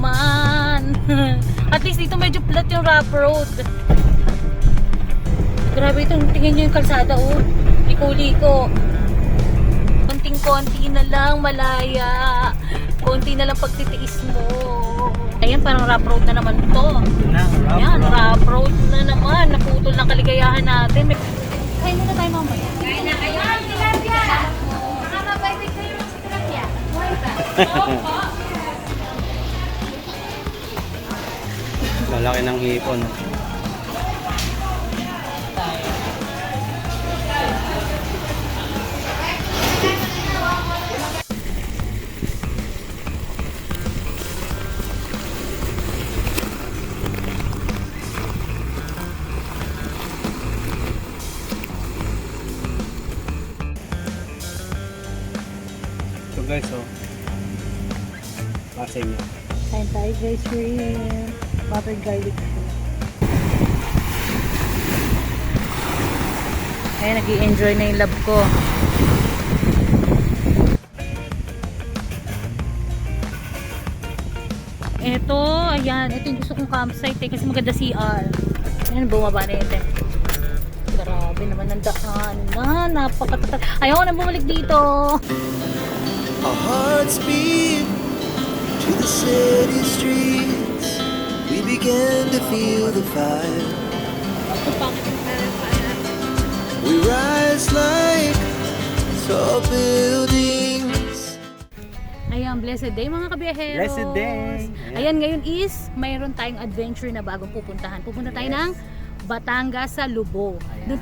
naman. At least dito medyo flat yung rough road. Grabe itong, tingin nyo yung kalsada oh. Liko-liko. Konting-konti na lang malaya. Konti na lang pagtitiis mo. Ayan, parang rough road na naman to. Ayan, rough road na naman. Naputol ng kaligayahan natin. Kain muna tayo mamaya. Kain na kayo. Tilapia! Baka mabaybig kayo ng tilapia. Buhay ka. Malaki ng hipon. So guys, oh. Para sa inyo. Kain tayo guys, shrimp. Butter garlic. Ayan, nag-i-enjoy na yung love ko. Ito, ayan. Ito yung gusto kong campsite eh, kasi maganda CR. Ayan, bumaba na ito. Grabe naman ang daan na. Napakatatag. Ayaw ko na bumalik dito. Our hearts beat to the city streets. We began to feel the fire. We rise like tall buildings. Ayan, blessed day mga kabiyaheros. Blessed day. Ayan, ngayon is mayroon tayong adventure na bagong pupuntahan. Pupunta tayo ng Batangas sa Lubao. Doon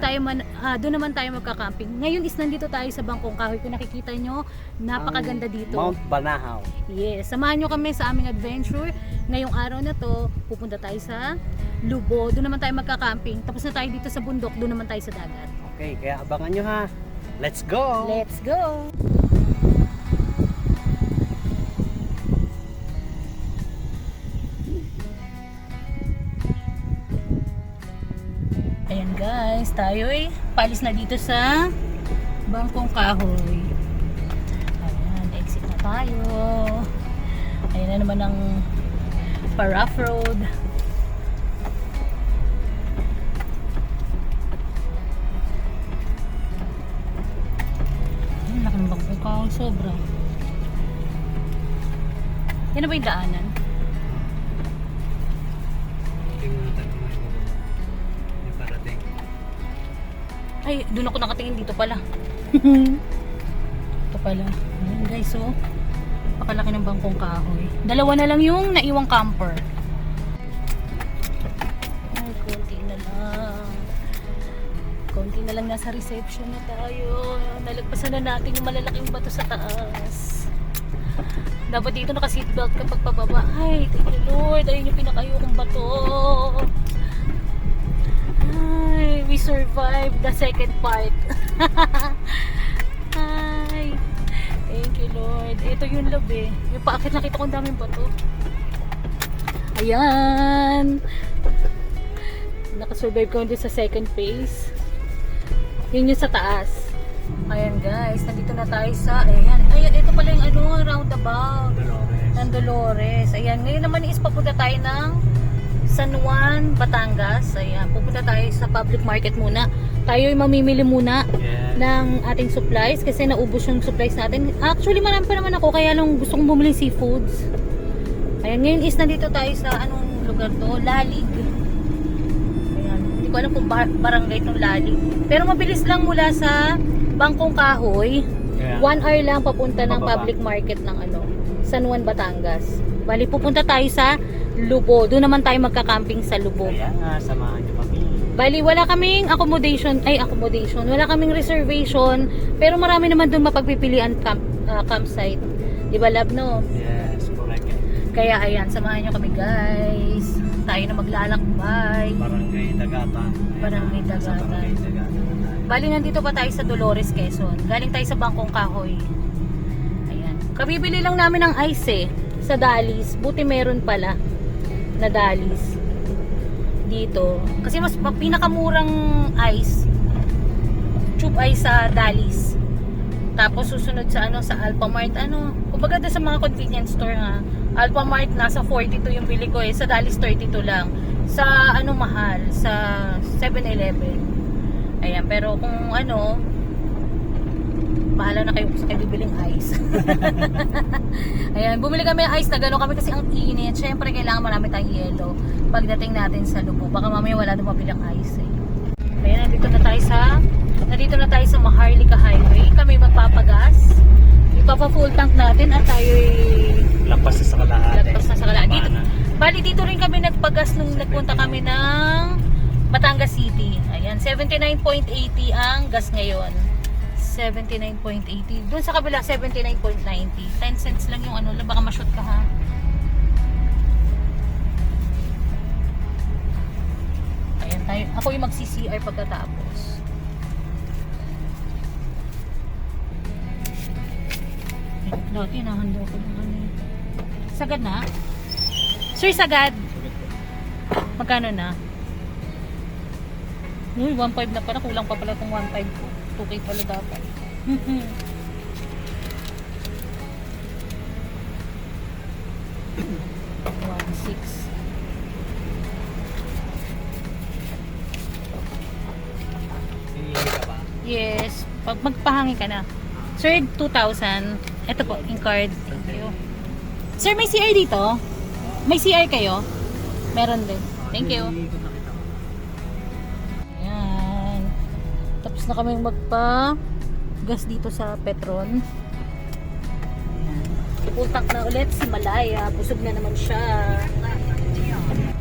naman tayo magka-camping. Ngayon is nandito tayo sa Bangkong Kahoy. Kung nakikita nyo, napakaganda dito. Mount Banahaw. Yes, samahan nyo kami sa aming adventure. Ngayong araw na to, pupunta tayo sa Lubao. Doon naman tayo magka-camping. Tapos na tayo dito sa bundok, doon naman tayo sa dagat. Okay, kaya abangan nyo ha. Let's go! Let's go! Ayan guys, tayo ay palis na dito sa Bangkong Kahoy. Ayan, exit na tayo. Ayan na naman ang pa-rough road. Ayan, laki ng Bangkong Kahoy, sobra. Yan na ba yung daanan? Tingnan natin kung may parating. Ay, doon ako nakatingin, dito pala. Ito pala. Ayan guys, so pakalaki ng Bangkong Kahoy. Dalawa na lang yung naiwang camper. Ay, konti na lang. Konti na lang, nasa reception na tayo. Nalagpasan na natin yung malalaking bato sa taas. Dapat dito naka-seatbelt kapag pababa. Ay, thank you Lord. Ayun yung pinakayokong bato. Ay, we survived the second part. Ay, thank you Lord. Ito yung love eh. Yung paakit nakita ko ang daming bato. Ayan. Nakasurvive ko din sa second phase. Yun yung sa taas. Ayan guys, nandito na tayo sa, ayan, ito pala yung roundabout ng Dolores. Ayan, ngayon naman is papunta tayo ng San Juan, Batangas. Ayan, pupunta tayo sa public market muna. Tayo ay mamimili muna ng ating supplies kasi naubos yung supplies natin. Actually, marami pa naman ako, kaya lang gusto kong bumili seafoods. Ayan, ngayon is nandito tayo sa anong lugar to? Lalig. Ayan, hindi ko alam kung barangay itong Lalig. Pero mabilis lang mula sa Bangkong Kahoy. 1 hour lang papunta ng public market ng San Juan, Batangas. Bali, pupunta tayo sa Lubao. Doon naman tayo magka-camping sa Lubao. Kaya nga, samahan nyo kami. Bali, wala kaming accommodation. Wala kaming reservation. Pero marami naman doon mapagpipilian campsite. Di ba, love, no? Yes, correct. Kaya ayan, samahan nyo kami guys. Tayo na maglalakbay. Barangay Dagatan. Barangay Sa Dagatan. Barangay Dagatan. Bali, nandito pa tayo sa Dolores, Quezon. Galing tayo sa Bangkong Kahoy. Ayan. Kabibili lang namin ng ice sa Dalis. Buti meron pala na Dalis dito. Kasi mas pinakamurang ice, tube ice sa Dalis. Tapos susunod sa sa Alphamart, kumbaga sa mga convenience store nga, Alphamart nasa 42 yung bili ko eh. Sa Dallas 32 lang. Sa ano mahal? Sa 7-Eleven. Ayan, pero kung ano, bahala na kayo kung sa kayo bibiling ice. Ayan, bumili kami ng ice na gano'n kami kasi ang init. Siyempre, kailangan marami tayong yelo pagdating natin sa Lubog. Baka mamaya wala na mabilang ice eh. Ayan, nandito na tayo sa Maharlika Highway. Kami magpapagas. Ipapa-full tank natin at tayo'y Lampas na sa kalahati. lagpas na sa kalahati. Dito, bali, dito rin kami nagpagas nung nagpunta kami ng Batangas City. Ayan, 79.80 ang gas ngayon. 79.80. Doon sa kabila, 79.90. 10 cents lang yung ano, baka ma-shoot ka ha. Ayan tayo. Ako yung magsi-CR pagkatapos. Dati nahanda ko ng ano. Sagad na? Sir, sagad. Magkano na? Uy, 1.5 na pala. Kulang pa pala itong 1.5 ko. 2K pala dapat. 1.6. Hihingi ka ba? Yes. Pag magpahangin ka na. Sir, 2,000. Ito po, in card. Thank you. Sir, may CR dito? May CR kayo? Meron din. Thank you. Ayan. Tapos na kami magpa-gas dito sa Petron. Ayan. Full tank na ulit si Malaya. Busog na naman siya.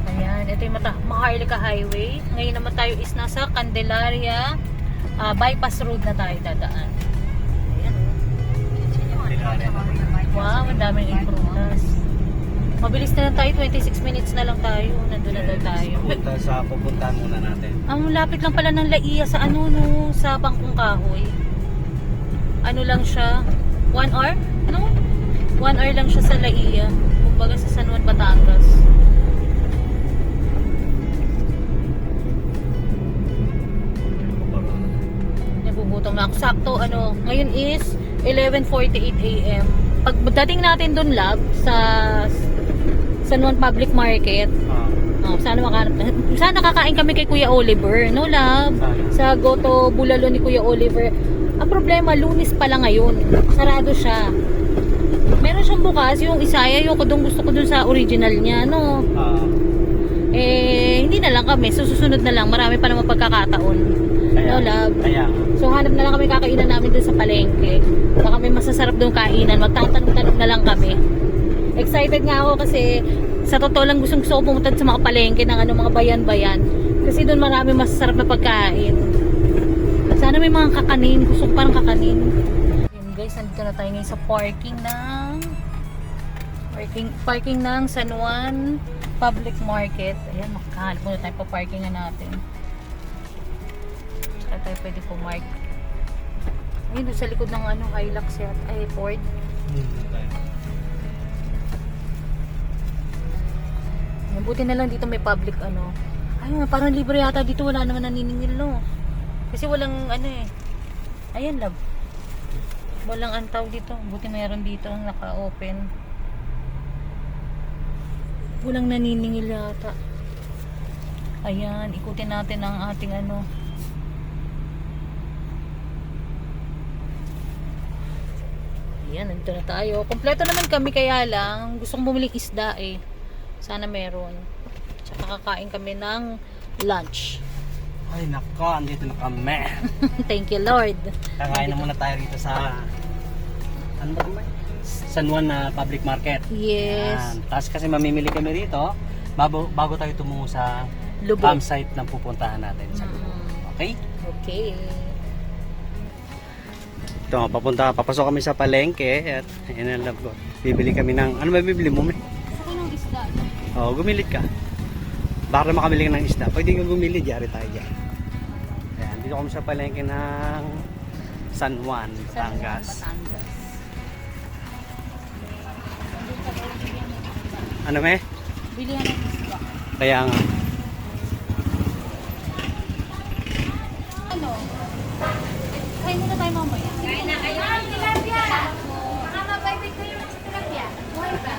Ayan. Ito yung Maharlika Highway. Ngayon naman tayo is nasa Candelaria. Bypass road na tayo dadaan. Ayan. Wow, ang daming improvements. Mabilis na lang tayo, 26 minutes na lang tayo. Nandun na daw tayo. Pupuntahan muna natin. Ang lapit lang pala ng Laia sa ano no, sa Bangkong Kahoy. Ano lang siya? 1 hour? No? 1 hour lang siya sa Laia. Kumbaga sa San Juan, Batangas. Nabubutom na ako. Sakto, ano, ngayon is 11:48 AM. Pag dating natin doon, lab, sa San Juan Public Market, sana nakakain kami kay Kuya Oliver, no lab? Sa Goto Bulalo ni Kuya Oliver. Ang problema, Lunes pala ngayon. Sarado siya. Meron siyang bukas, yung Isaya, yung gusto ko dun sa original niya, no? Hindi na lang kami. Susunod na lang. Marami pa naman pagkakataon. No lab? Kaya. So hanap na lang kami kakainan namin dun sa palengke. Baka may masasarap doon kainan. Magtatanong-tanong na lang kami. Excited nga ako kasi sa totoo lang gusto ko pumunta sa mga palengke ng mga bayan-bayan. Kasi doon marami masasarap na pagkain. Sana may mga kakanin. Gusto ko parang kakanin. Yun guys, nandito na tayo ngayon sa parking ng San Juan Public Market. Ayan, makakalap muna tayo pa parkingan natin. Saka tayo pwede pumark. Ayun, doon sa likod ng Hilux yat. Ay, Ford. Buti na lang dito may public Ay, parang libre yata dito. Wala naman naniningil, no? Kasi walang Ayan, love. Walang antaw dito. Buti mayroon dito ang naka-open. Walang naniningil yata. Ayan, ikutin natin ang ating Ayan, nandito na tayo. Kompleto naman kami, kaya lang gusto kong bumili isda eh. Sana meron. Tsaka kakain kami ng lunch. Ay nako, andito na kami. Thank you Lord. Kakain na muna tayo rito sa ano ba? San Juan na Public Market. Yes. Yan. Tapos kasi mamimili kami rito bago tayo tumungo sa Lubog. campsite na pupuntahan natin sa Lubog. Okay? Okay. Ito, papasok kami sa palengke at ayan ang love ko. Bibili kami ng, ano ba bibili mo? Saka ng isda. Oo, gumilit ka. Baka makamili ka ng isda. Pwede kang gumili, diyan tayo dyan. Ayan, dito kami sa palengke ng San Juan, Batangas. Ano me? Bilihan ng isda. Kaya nga. Kain muna tayo mamaya. Kain na kayo ng tilapia. Baka mabibig kayo ng tilapia. Buhay ba?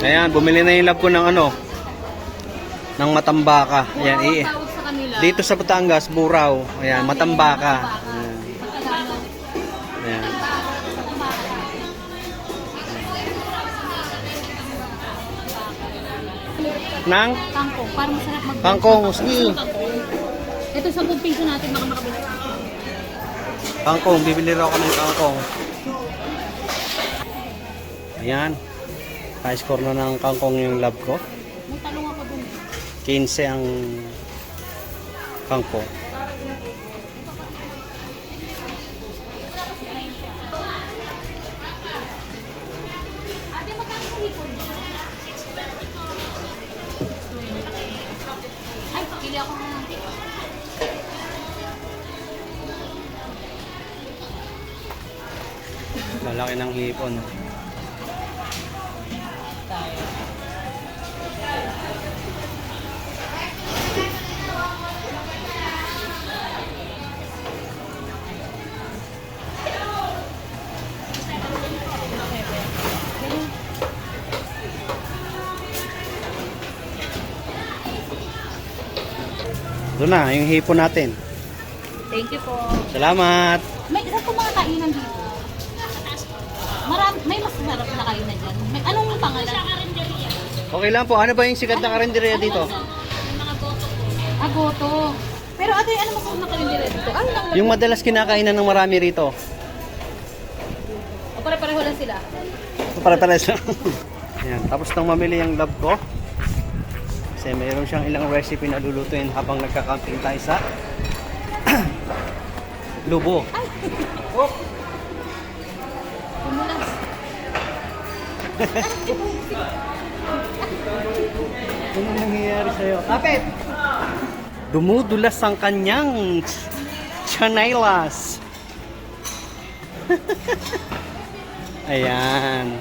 Ayan, bumili na yung love ko ng ano, ng matambaka. Ayan, Tawag sa kanila. dito sa Batangas, Buraw. Ayan, matambaka. Ayan. Ayan. Nang Kangkong. Parang masarap mag- kangkong, sige. Ito 10 piso natin baka makabili. Kangkong, bibili raw kami ng kangkong. Ayan. High-score na ng kangkong yung love ko. May talong ako dun. 15 ang kangkong. Ate, magkano ang hipon? Ay, pili ako na. Lalaki ng hipon. Doon na, yung hipon natin. Thank you po. Salamat! May isa po mga kainan dito. May mas masarap na kainan dyan. May, anong pangalan? Okay lang po, ano ba yung sikat na karinderya dito? Goto. Pero ate, ano masarap na kainan dito? Ano lang? Yung madalas kinakainan ng marami rito. O pare-pareho lang sila. Para-pares lang. Ayan, tapos nang mamili yung love ko. Kasi mayroon siyang ilang recipe na lulutuin habang nagka-camping tayo sa Lubo. Tumulas. Ano nangyayari sa'yo? Kapit! Dumudulas ang kanyang chanailas. Ayan.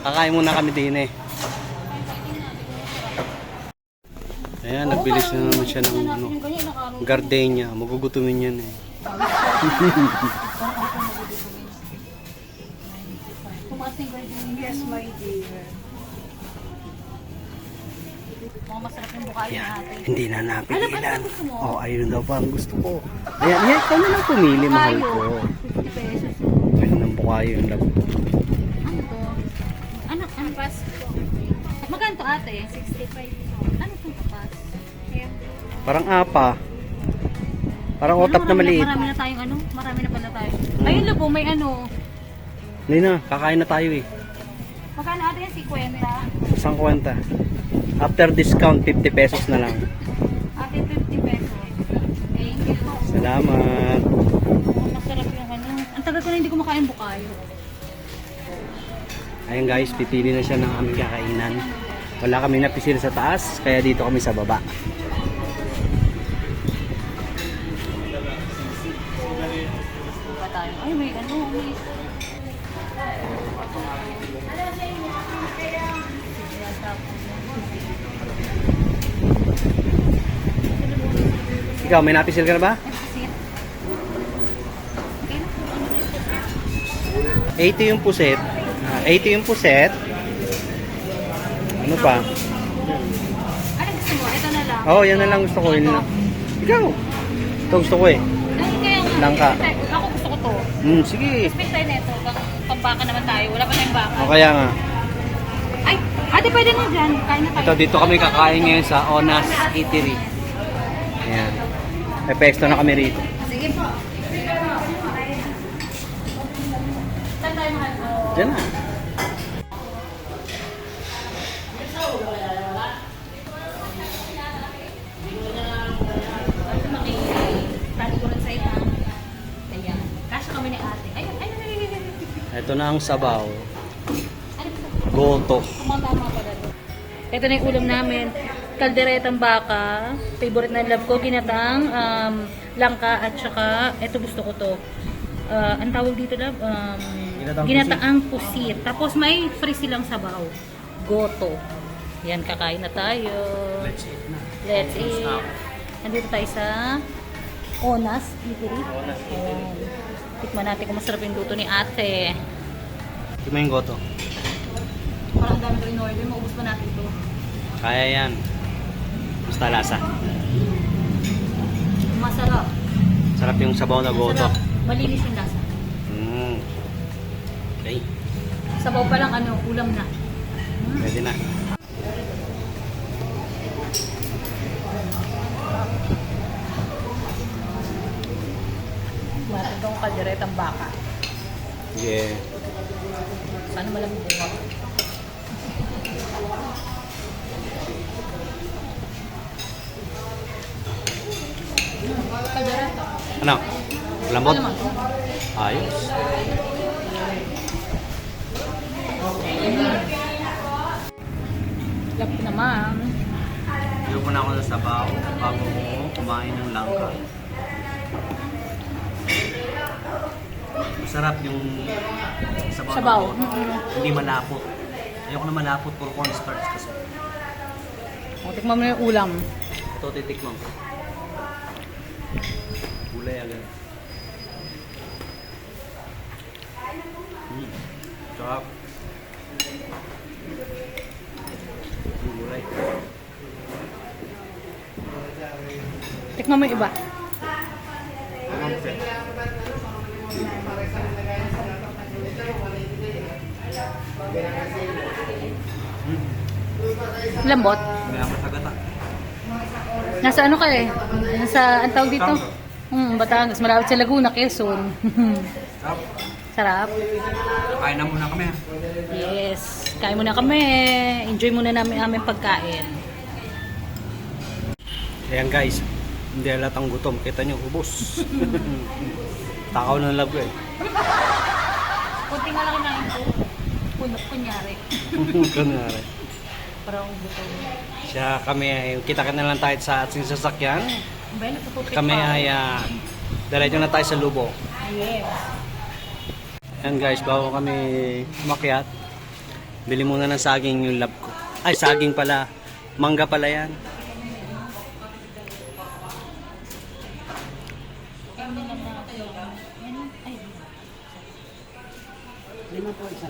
Kakain muna kami din eh. Ayan, nagbilis na naman siya ng ano, gardenia. Magugutumin yan eh. Yes, my dear. Mga masarap yung bukayo Ayan, natin. hindi na napigilan. Ano gusto mo? Oh, ayun daw pa ang gusto ko. Ayan, yan, ikaw na lang pumili, mahal ko. 50 pesos. Ayun ang bukayo yung love ko. Ano to? Ano pas? Magkano to ate? 65. Ano itong kapas? Parang apa. Parang otap na maliit. Marami na tayong ano? Marami na pala tayo. Ayun labo, may ano. Hindi na, kakain na tayo eh. Magkano ate yan? 50? Isang kwenta. After discount, 50 pesos na lang. Ate, 50 pesos. Thank you. Salamat. Masarap yung ano. Ang tagal ko na hindi ko makain bukayo. Ayun guys, pipili na siya ng aming kakainan. Wala kami napisil sa taas, kaya dito kami sa baba. Ba tayo? Ay, may ano. May... Ikaw, may napisil ka na ba? Okay na. 80 yung puset. 80 yung puset. Ano pa? Ano gusto mo? Ito na lang. Oh, yan na lang gusto ko. Yun lang. Ikaw. Ito gusto ko eh. Ay, kaya nga. Langka. Ako gusto ko to. Sige. Split tayo neto. Pambaka naman tayo. Wala pa tayong baka. O kaya nga. Ay, ate pwede na dyan. Kain na tayo. Ito, dito kami kakain ngayon sa Onas Eatery. Ayan. May pesto na kami rito. Sige po. Saan tayo mahal mo? Diyan na. Talikuran sa ita. Ayan. Kasya kami ni ate. Ayun, ayun, ayun, ayun. Ito na ang sabaw. Ano ba? Goto. Tama pala doon. Ito na yung ulam namin. Kalderetang baka. Favorite na love ko. Ginatang langka at saka ito gusto ko to. Ang tawag dito love? Ginataang pusit. Tapos may free silang sabaw. Goto. Yan, kakain na tayo. Let's eat na. Let's eat. Nandito tayo sa Onas Eatery. Ayan. Tikman natin kung masarap yung luto ni ate. Tingnan yung goto. Parang dami ko in-order. Maubos pa natin ito. Kaya yan. Basta lasa. Masarap. Sarap yung sabaw na goto. Masarap. Malinis yung lasa. Okay. Sabaw pa lang ulam na. Pwede na. Matagong kalderetang baka. Yeah. Sana malamig din ako. Kaldereta. Ano? Lambot? Ano naman? Ayos. Lap naman. Ayaw muna ako sa sabaw bago kumain ng langka. Masarap yung sabaw. Sabaw. ng goto. Hindi malapot. Ayoko na malapot, puro cornstarch kasi. O, tikman mo na yung ulam. Ito titikman ko. Gulay agad. Sarap. Yung gulay. Tikman mo yung iba. Lambot. May ang masagata. Nasa ano ka eh? Nasa, ang tawag dito? Batangas. Malapit sa Laguna, Quezon. Sarap. Sarap. Kain na muna kami. Yes. Kain muna kami. Enjoy muna namin aming pagkain. Ayan guys, hindi halatang gutom. Kita nyo, ubos. Takaw ng labo eh. Kunti nga lang kinain ko. Kunyari. Kunwari. Parang gutom. Siya kami, kita ka na lang tayo sa ating sasakyan. Ben, natutupit Kami pa. ay diretso na tayo sa Lubo. Yes. Ayan guys, bago kami umakyat, bili muna ng saging yung lab ko. Ay, saging pala. Mangga pala yan. Lima po isa.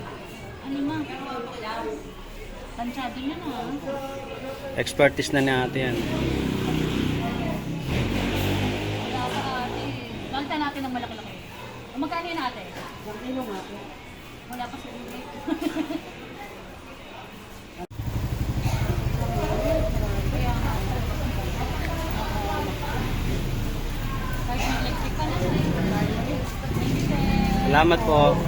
Lima. Pansyado niya na. Expertise na natin yan. Wala pa ate. Balta natin ng malaki-laki. Magkano yun ate? 1 kilo nga po. Wala pa sa ulit. Salamat po.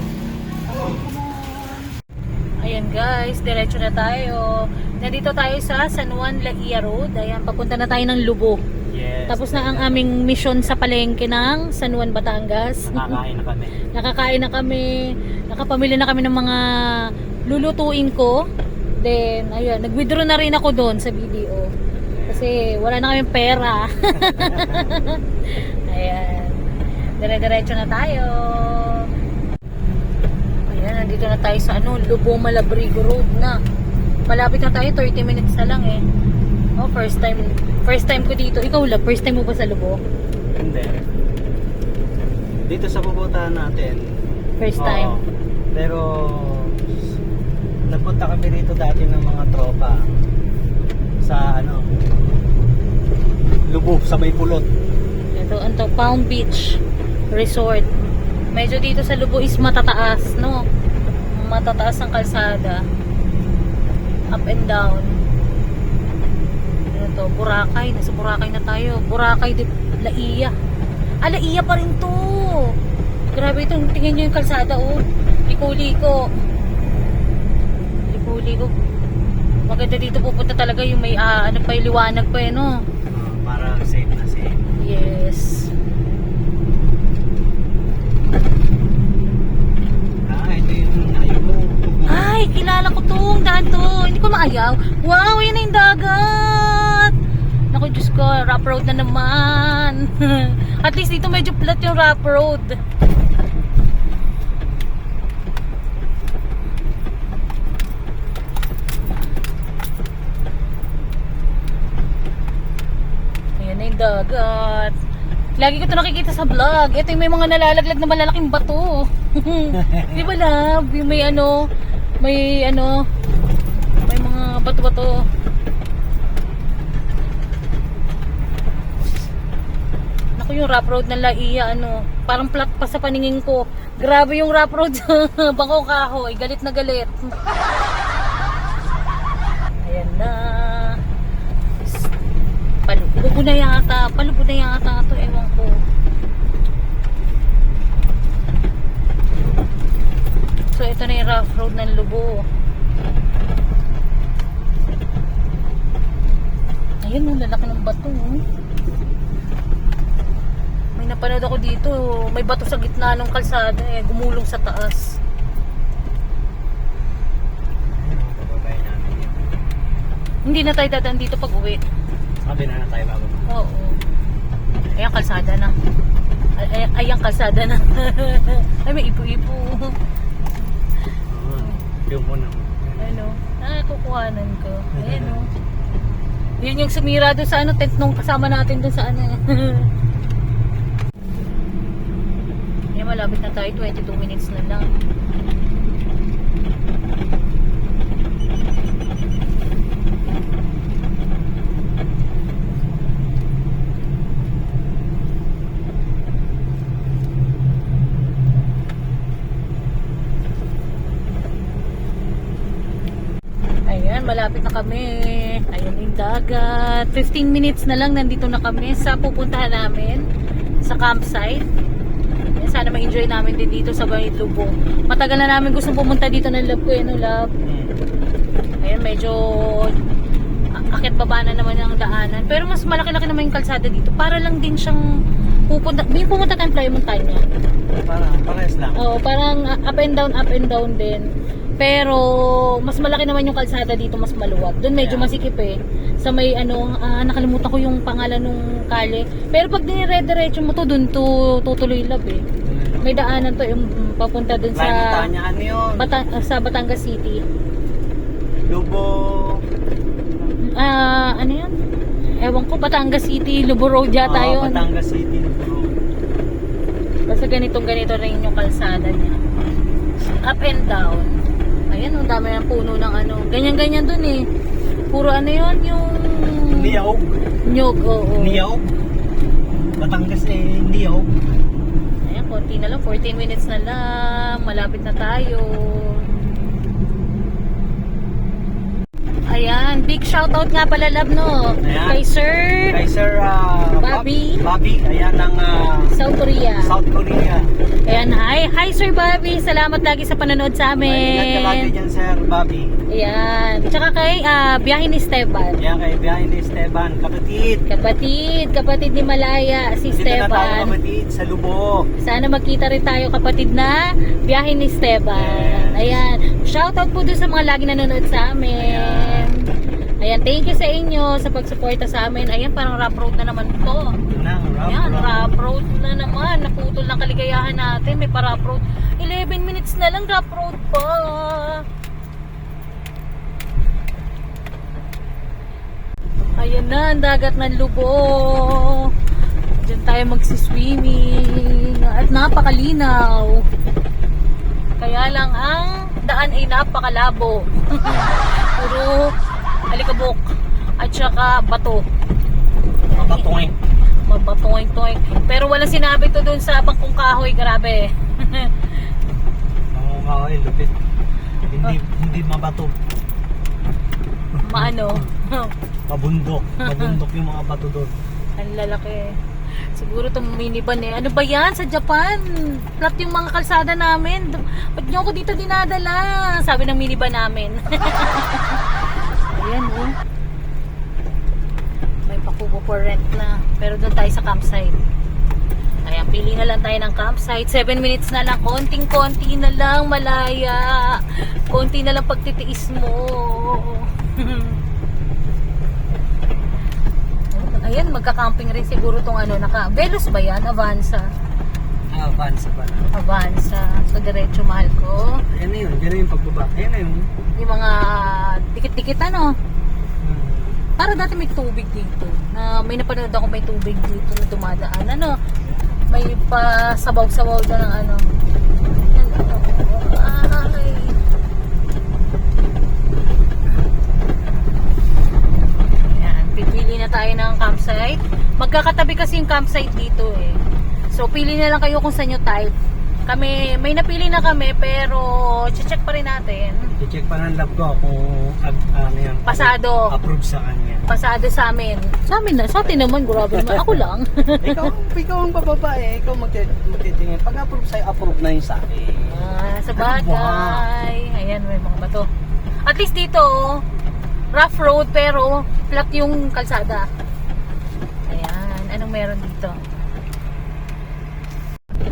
Ayan guys, diretso na tayo. Nandito tayo sa San Juan Laia Road. Ayan, papunta na tayo ng Lubo. Yes. Tapos na ang aming mission sa palengke ng San Juan, Batangas. Nakakain na kami. Nakakain na kami. Nakapamili na kami ng mga lulutuin ko. Then, ayun, nag-withdraw na rin ako doon sa video. Kasi wala na kaming pera. Ayan. Dire-diretso na tayo. Ayan, nandito na tayo sa Lubo Malabrigo Road na. Malapit na tayo, 30 minutes na lang eh. Oh, first time ko dito. Ikaw lang, first time mo ba sa Lubo? Hindi. Dito sa pupuntahan natin. First oo, time. pero nagpunta kami dito dati ng mga tropa sa Lubo, sa may pulot. Ito, Palm Beach Resort. Medyo dito sa Lubo is matataas, no? Matataas ang kalsada. Up and down. Ano to? Boracay. Nasa Boracay na tayo. Boracay de Laia. Laia pa rin to. Grabe ito. Tingnan nyo yung kalsada, oh. Liko-liko. Liko-liko. Maganda dito pupunta talaga yung may, pa yung liwanag pa eh, no? Para safe na safe. Yes. Ito yung ayaw mo. Ay, kilala ko tong daan to. Hindi ko maayaw. Wow, yun na yung dagat. Naku, Diyos ko, rough road na naman. At least dito medyo flat yung rough road. Ayan na yung dagat. Lagi ko ito nakikita sa vlog. Ito yung may mga nalalaglag na malalaking bato. Di ba love? Yung may may mga bato-bato. Naku, yung rough road ng Laia, parang flat pa sa paningin ko. Grabe yung rough road sa Bangko Kahoy. Galit na galit. Ayan na. Palubo na yata ito, ewan ko. So ito na yung rough road ng Lubo. Ayun, ang lalaki ng bato. May napanood ako dito, may bato sa gitna ng kalsada, gumulong sa taas. Hindi na tayo dadaan dito pag uwi. Sabi na tayo bago. Oo. Ayan, kalsada na. Ayan, kalsada na. Ay, may ipo-ipo. Yung po naman. Kukuhanan ko. Ayan, Yun yung sumira doon sa tent nung kasama natin doon sa Ayan, malapit na tayo. 22 minutes na lang. Ayan, malapit na kami. Ayan yung dagat. 15 minutes na lang nandito na kami sa pupuntahan namin sa campsite. Ayan, sana ma-enjoy namin din dito sa Bay Lubo. Matagal na namin gustong pumunta dito ng love ko. Love. Ayan, medyo akit baba na naman ang daanan. Pero mas malaki-laki naman yung kalsada dito. Para lang din siyang pumunta tayong Playa Montana. Parang parehas lang. Oo, parang up and down din. Pero mas malaki naman yung kalsada dito, mas maluwag. Doon medyo masikip sa may nakalimutan ko yung pangalan ng kale. Pero pag dinire-diretso mo to, doon tutuloy love May daanan to yung papunta doon sa Montana, ano yun? sa Batangas City. Lubo. Ano yun? Ewan ko, Batangas City, Lubo Road yata yun. Batangas City, Lubo. Basta ganito rin yung kalsada niya. Up and down. Ayan, ang dami ng puno ng ganyan-ganyan dun Puro yun, yung Niyog. nyog, oo. Niyog. Batangas Niyog. Ayan, konti na lang, 14 minutes na lang. Malapit na tayo. Ayan, big shoutout nga pala love Ayan. Kay Sir Bobby. Bobby, ayan ang South Korea. South Korea. Ayan, hi Sir Bobby. Salamat lagi sa panonood sa Ingat ka lagi amin. dyan, Sir Bobby. Ayan. Tsaka kay Biyahe ni Esteban. Ayan, kay biyahe ni Esteban, Kapatid ni Malaya, si Dito na tayo Esteban. kapatid sa Lubo. Sana magkita rin tayo kapatid na Biyahe ni Esteban. Yes. Ayan. Shoutout po dun sa mga lagi nanonood sa amin. Ayan, thank you sa inyo sa pagsuporta sa amin. Ayan, parang rough road na naman to. Ayan, rough road na naman. Naputol ng kaligayahan natin. May pa rough road. 11 minutes na lang rough road pa. Ayan na, ang dagat ng Lubo. Diyan tayo magsiswimming. At napakalinaw. Kaya lang ang daan ay napakalabo. Puro alikabok at saka bato. Mabatoing-toing. Pero wala sinabi to dun sa Bangkong Kahoy. Grabe. Bangkong Kahoy, lupit. Hindi mabato. Maano? Mabundok yung mga bato doon. Ang lalaki. Siguro itong minivan Ano ba yan? Sa Japan. Flat yung mga kalsada namin. Ba't nyo ako dito dinadala? Sabi ng minivan namin. Ayan May pakubo for rent na. Pero doon tayo sa campsite. Ayan, pili na lang tayo ng campsite. 7 minutes na lang. Konting-konti na lang, Malaya. Konti na lang pagtitiis mo. Ayan, magka-camping rin siguro tong Velos ba yan? Avanza. Avanza pa na. Avanza. So, diretso mahal ko. Ayan na yun yung pagbaba. Ayan na yun. Yung mga dikit-dikit Para dati may tubig dito. May napanood ako may tubig dito na dumadaan. Ano? May pasabaw-sabaw doon ng ano. Yan, ano. Ay. Ayan, pipili na tayo ng campsite. Magkakatabi kasi yung campsite dito eh. So, pili na lang kayo kung saan nyo type. Kami, may napili na kami, pero check pa rin natin. I-check pa ng lab ko kung ano yan. Pasado. Approve sa kanya. Pasado sa amin. Sa amin na. Sa atin naman, grabe naman. Ako lang. ikaw ang bababae. Ikaw magtitingin. Pag approve sa'yo, approve na yun sa akin. Sa bagay. Ayan, may mga bato. At least dito, rough road, pero flat yung kalsada. Ayan. Anong meron dito?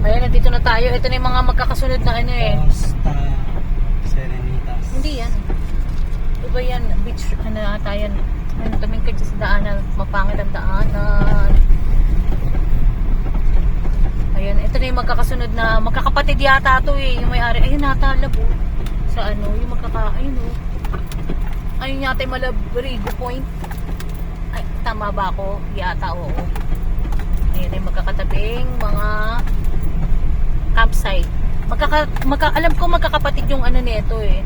Ayan, nandito na tayo. Ito na yung mga magkakasunod na ano eh. Costa Serenitas. Hindi yan. Iba yan. Beach, ano ata yan. Tumingkad sa daanan. Mapangit ang daanan. Ayan, ito na yung magkakasunod na magkakapatid yata to eh. Yung may-ari. Ayun nata, labo. Sa ano, yung ayun o. Ayun yata yung Malabrigo Point. Ay, tama ba ako? Yata, oo. Ayan yung magkakatabing mga campsite. Alam ko magkakapatid yung ano nito eh.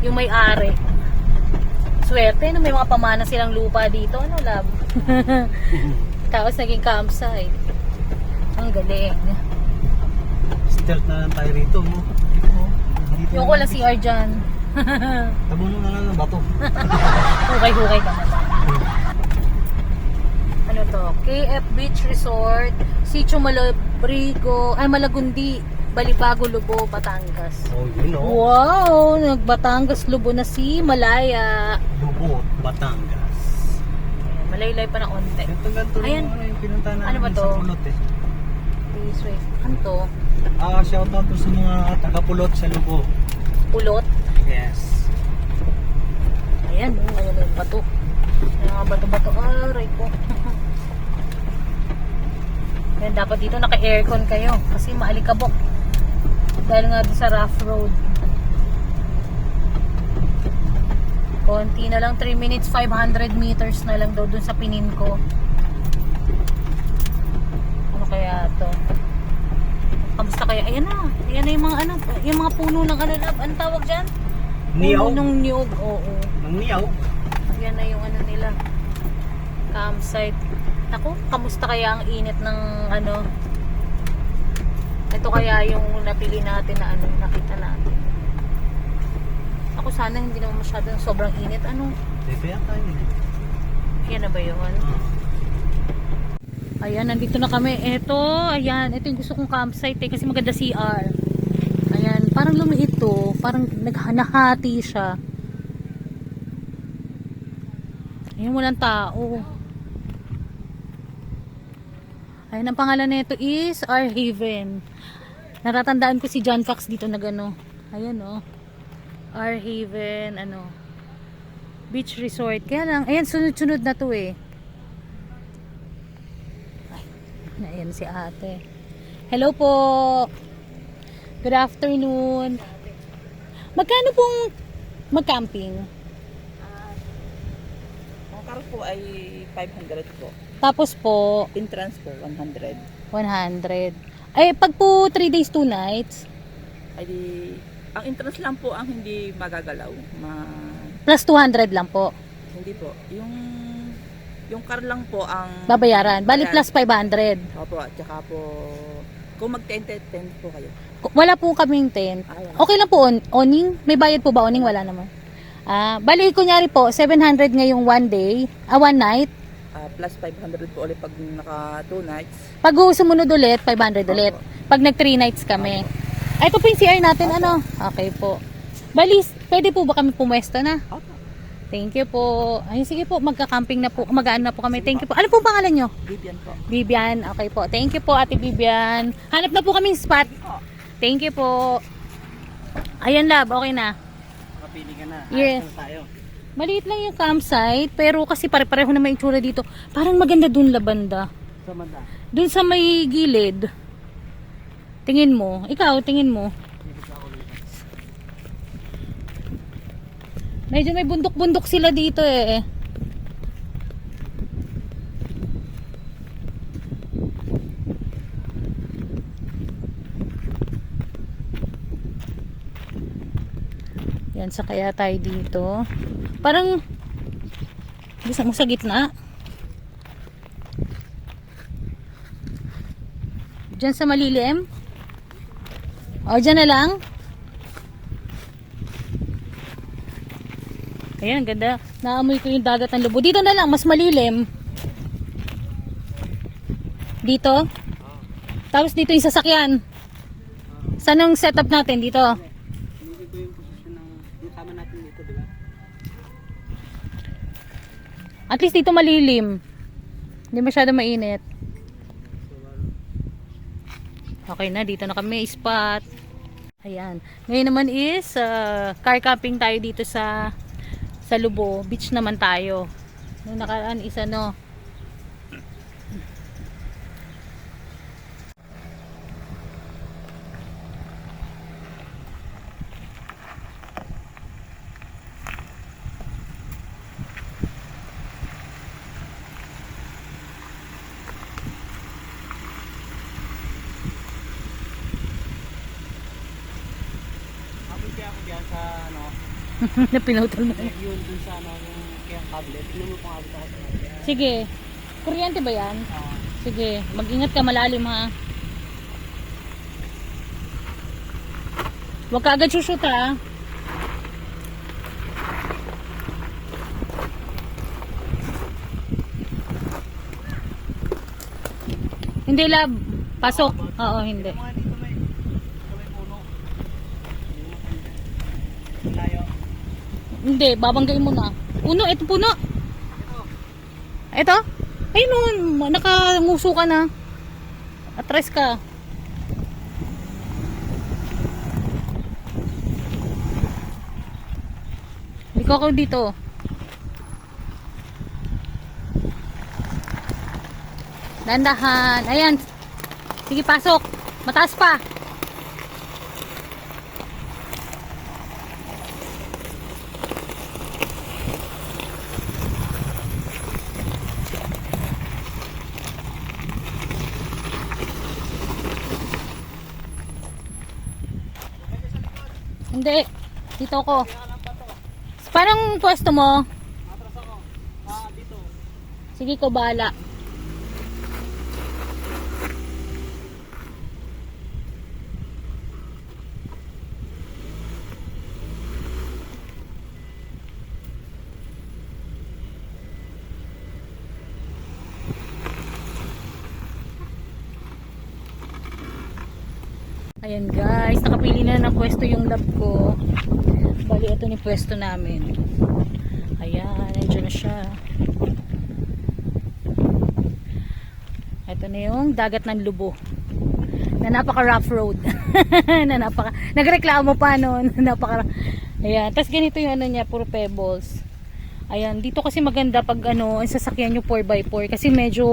Yung may-ari. Swerte na may mga pamana silang lupa dito. Ano, love? Tapos naging campsite. Ang galing. Stealth na lang tayo rito mo. Dito Yung ko lang CR dyan. Tabuno na lang ng bato. Hukay-hukay ka na lang. Ano to? KF Beach Resort, Sitio Malabrigo, Malagundi, Balibago, Lubo, Batangas. Oh, you know. Wow! Nag-Batangas, Lubo na si Malaya. Lubot, Batangas. Malaylay pa na onte. Ganto Ayan. yung pinunta namin Ano ba to? sa Pulot eh. Please wait. Ano to? Shoutout po sa mga taga-Pulot sa Lubo. Pulot. Yes. Ayan, ayan yung bato. Yung mga bato-bato. Aray ko. Ayan, dapat dito naka-aircon kayo. Kasi maalikabok. Dahil nga doon sa rough road. Konti na lang. 3 minutes, 500 meters na lang daw doon sa Pininco. Ano kaya to? Kamusta kaya? Ayan na. Ayan na yung mga ano. Yung mga puno ng ano. Anong tawag dyan? Niyaw? Puno ng niyog. Oo. Ng niyaw? Yan na yung ano nila. Campsite. Naku, kamusta kaya ang init ng ano? Ito kaya yung napili natin na ano, nakita natin. Ako sana hindi naman masyadong sobrang init. Ano? Bebe yata yun. Yan na ba yun? Ayan, nandito na kami. Ito, ayan. Ito yung gusto kong campsite eh, kasi maganda CR. Ayan, parang lumiit to. Parang naghanahati siya. Ayan, walang tao. Ayan, ang pangalan nito is Our Haven. Natatandaan ko si John Fox dito na gano. Ayan oh. Our Haven, ano. Beach Resort. Kaya lang, ayan, sunod-sunod na to eh. Ay, ayan si ate. Hello po. Good afternoon. Magkano pong mag-camping? Ang car po ay 500 po. Tapos po, Entrance po, 100. 100. Ay, pag po 3 days, 2 nights, Ay di, ang entrance lang po ang hindi magagalaw. plus 200 lang po. Hindi po. Yung car lang po ang Babayaran. Bali Ayan. plus 500. Opo, at saka po, kung mag-tent po kayo. Wala po kaming tent. Ayan. Okay lang po owning? May bayad po ba owning? Wala naman. Bali, kunyari po, 700 ngayong 1 day, 1 night. Plus 500 po ulit pag naka 2 nights. Pag sumunod ulit, 500 ulit. Pag nag 3 nights kami. Ay, ito po yung CR natin, ano? Okay po. Bali, pwede po ba kami pumwesto na? Opo. Thank you po. Ay, sige po, magka-camping na po. Mag-ano na po kami. Thank you po. Ano po pangalan nyo? Vivian po. Bibian. Okay po. Thank you po, Ate Bibian. Hanap na po kaming spot. Thank you po. Ayan, love. Okay na. Makapili ka na. Yes. Ayos na tayo. Maliit lang yung campsite, pero kasi pare-pareho na may itsura dito. Parang maganda dun, labanda. Sa manda. Dun sa may gilid. Tingin mo. Ikaw, tingin mo. Medyo may bundok-bundok sila dito eh. Yan, sa kaya tayo dito. Parang gusto mo sa gitna. Diyan sa malilim. O, dyan na lang. Ayan, ganda. Naamoy ko yung dagat ng Lubo. Dito na lang, mas malilim. Dito. Tapos dito yung sasakyan. Saan ang setup natin? Dito. Dito yung posisyon ng yung kama natin dito, di ba? At least dito malilim. Hindi masyado mainit. Okay na, dito na kami spot. Ayan. Ngayon naman is car camping tayo dito sa Lubo. Beach naman tayo. Nung nakaraan is ano. Abot kaya ako diyan sa ano, na pinutol mo. yun dun sa ano, yung kaya cable. Tingnan mo kung abot ako sa cable. Sige. Kuryente ba yan? Ah, Sige. Mag-ingat ka malalim ha. Huwag ka agad shoot ha. Hindi lab. Pasok. Oo, hindi. mga dito may puno. Layo. Hindi, babanggain mo na. Puno, ito puno. Ito? Ay noon, nakanguso ka na. Atres ka. Ikaw ko dito. Dandahan. Ayan. Sige, pasok. Mataas pa. Hindi. Dito ko. Parang pwesto mo. Atras ako. Dito. Sige ko, bahala. Ayan guys, nakapili na ng pwesto yung lab ko. Bali, ito ni pwesto namin. Ayan, nandiyan na siya. Ito na yung dagat ng Lubo. Na napaka rough road. Na napaka, nagreklamo pa noon. Napaka, ayan, tapos ganito yung ano niya, puro pebbles. Ayan, dito kasi maganda pag ano, ang sasakyan yung 4x4 kasi medyo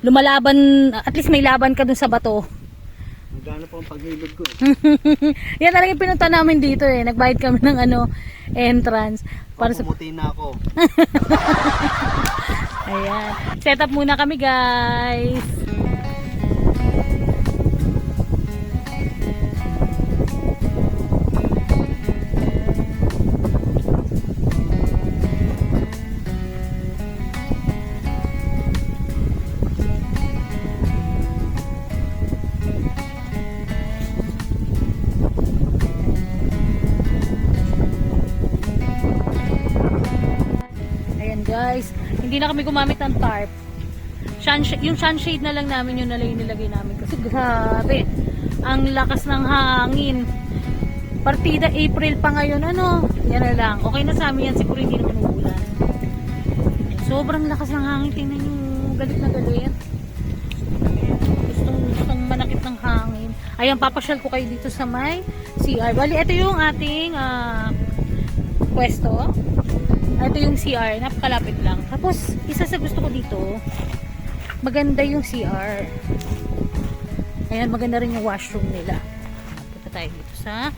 lumalaban, at least may laban ka dun sa bato. Magano pa ang paghilod ko. Yan talaga yung pinunta namin dito eh. Nagbayad kami ng ano, entrance. Para sa... Pumuti na ako. Ayan. Set up muna kami guys. Guys, hindi na kami gumamit ng tarp. Yung sunshade na lang namin yung nilagay namin kasi grabe ang lakas ng hangin. Partida April pa ngayon, ano, yan na lang. Okay na sa amin yan, siguro hindi naman uulan. Sobrang lakas ng hangin, tingnan nyo, galit na galit. Gustong manakit ng hangin. Ayan, papasyal ko kayo dito sa may CR. Bali, ito yung ating pwesto. Ito yung CR, napakalapit lang. Tapos, isa sa gusto ko dito, maganda yung CR. Ayan, maganda rin yung washroom nila. Punta tayo dito sa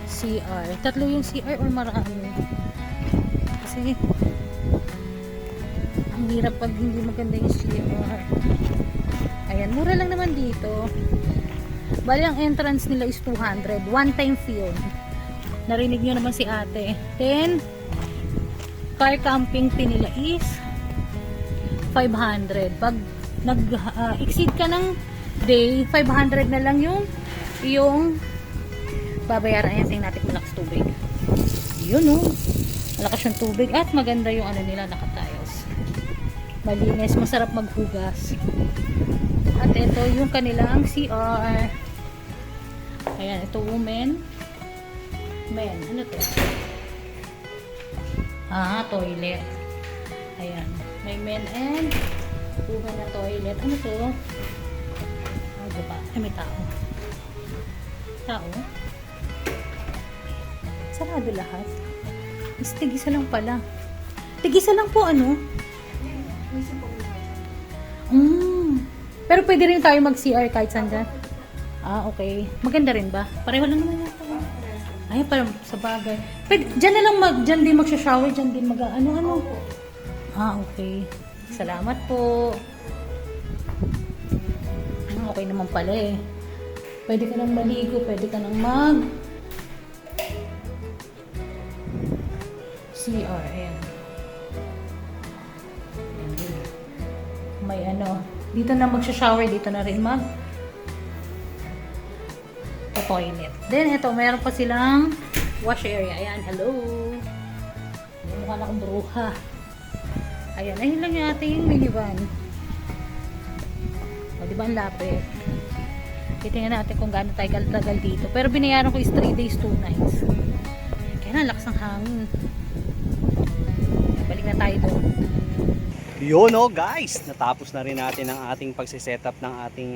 CR. Tatlo yung CR or marami? Kasi, ang hirap pag hindi maganda yung CR. Ayan, mura lang naman dito. Bali, ang entrance nila is 200. One time fee yun. Narinig nyo naman si ate. Then, car camping fee nila is 500. Pag nag-exceed ka ng day, 500 na lang yung babayaran. Ayan, tingnan natin malakas tubig. Yun oh. Malakas yung tubig at maganda yung ano nila, nakatiles. Malinis, masarap maghugas. At ito yung kanilang CR. Ayan, ito women. Men, ano to? Toilet. Ayan, may men and women na toilet. Ano to? Ano ba? Ay, may tao. Tao? Sarado lahat. Is tigisa lang pala. Tigisa lang po ano? Pero pwede rin tayo mag-CR kahit saan dyan. Okay. Maganda rin ba? Pareho lang naman yata. Ay, parang sa bagay. Pwede, dyan na lang dyan din magsha-shower, dyan din ano. Okay. Salamat po. Okay naman pala eh. Pwede ka nang maligo, pwede ka nang CR, ayan. May ano, dito na magsha-shower, dito na rin toilet. Then, ito, meron pa silang wash area. Ayan, hello. Mukha na akong bruha. Ayan, ayun lang yung ating minivan. O, diba ang lapit? Titingnan natin kung gaano tayo tagal dito. Pero binayaran ko is 3 days, 2 nights. Kaya na, lakas ng hangin. Balik na tayo doon. Yun oh guys, natapos na rin natin ang ating pagsisetup ng ating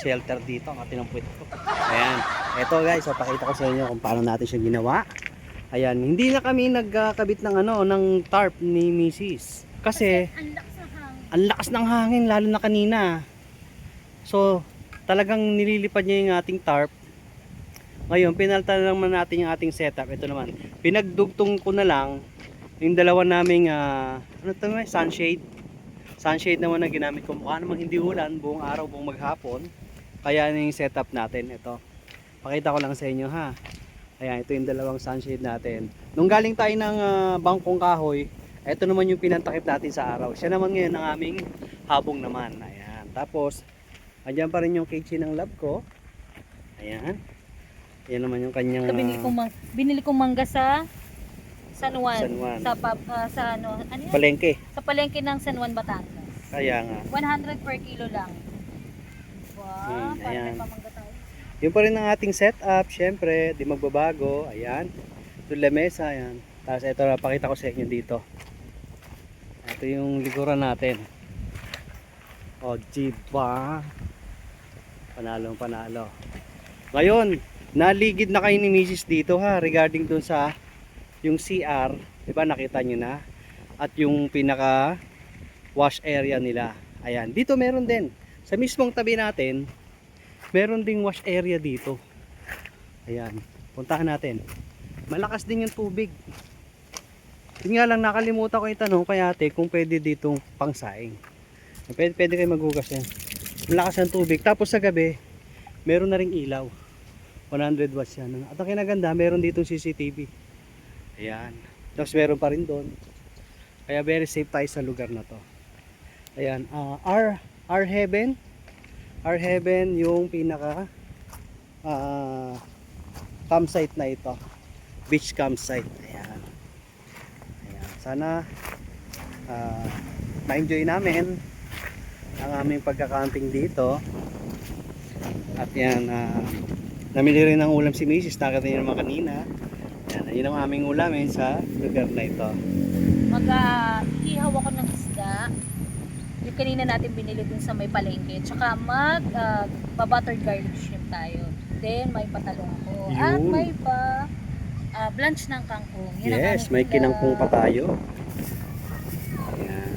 shelter dito, ang ating puwet ko. Ayan, eto guys, pakita ko sa inyo kung paano natin siya ginawa. Ayan, hindi na kami nagkakabit ng ng tarp ni Mrs. Kasi ang lakas ng hangin, lalo na kanina. So, talagang nililipad niya yung ating tarp. Ngayon, pinalta naman natin yung ating setup. Ito naman, pinagdugtong ko na lang yung dalawa naming sunshade. Sunshade naman na ginamit ko. Mukha namang hindi ulan, buong araw, buong maghapon. Kaya yung setup natin, ito. Pakita ko lang sa inyo ha. Ayan, ito yung dalawang sunshade natin. Nung galing tayo ng bangkong kahoy, ito naman yung pinantakip natin sa araw. Siya naman ngayon ang aming habong naman. Ayan. Tapos, andyan pa rin yung kitchen ng lab ko. Ayan. Ayan naman yung kanyang Binili kong mangga sa San Juan. San Juan. Sa ano yan? Palengke. Sa palengke ng San Juan, Batangas. Kaya nga. 100 per kilo lang. Wow, ayan. parang pamangga tayo. Yun pa rin ang ating setup, syempre, di magbabago. Ayan. Ito lamesa, ayan. Tapos ito, napakita ko sa inyo dito. Ito yung likuran natin. O, diba? Panalong panalo. Ngayon, naligid na kayo ni Mrs. dito ha, regarding dun sa yung CR, diba nakita nyo na? At yung pinaka wash area nila. Ayan, dito meron din. Sa mismong tabi natin, meron ding wash area dito. Ayan, puntahan natin. Malakas din yung tubig. Yun nga lang, nakalimutan ko itanong kay ate kung pwede ditong pangsaing. Pwede kayo maghugas yan. Malakas ang tubig. Tapos sa gabi, meron na ring ilaw. 100 watts yan. At ang kinaganda, meron ditong CCTV. Ayan. Tapos meron pa rin doon. Kaya very safe tayo sa lugar na to. Ayan. Our Heaven. Our Heaven yung pinaka campsite na ito. Beach campsite. Ayan. Ayan. Sana na-enjoy namin ang aming pagka-camping dito. At yan, namili rin ng ulam si Mrs. Nakita niyo naman kanina. Yan, yun ang aming ulamin sa lugar na ito. Mag-ihaw ako ng isda. Yung kanina natin binili dun sa may palengke. Tsaka mag-buttered garlic shrimp tayo. Then may patalong ko. Yun. At may pa blanch ng kangkong. Yun ang Yes, aming may ulam. kinangkong pa tayo. Ayan.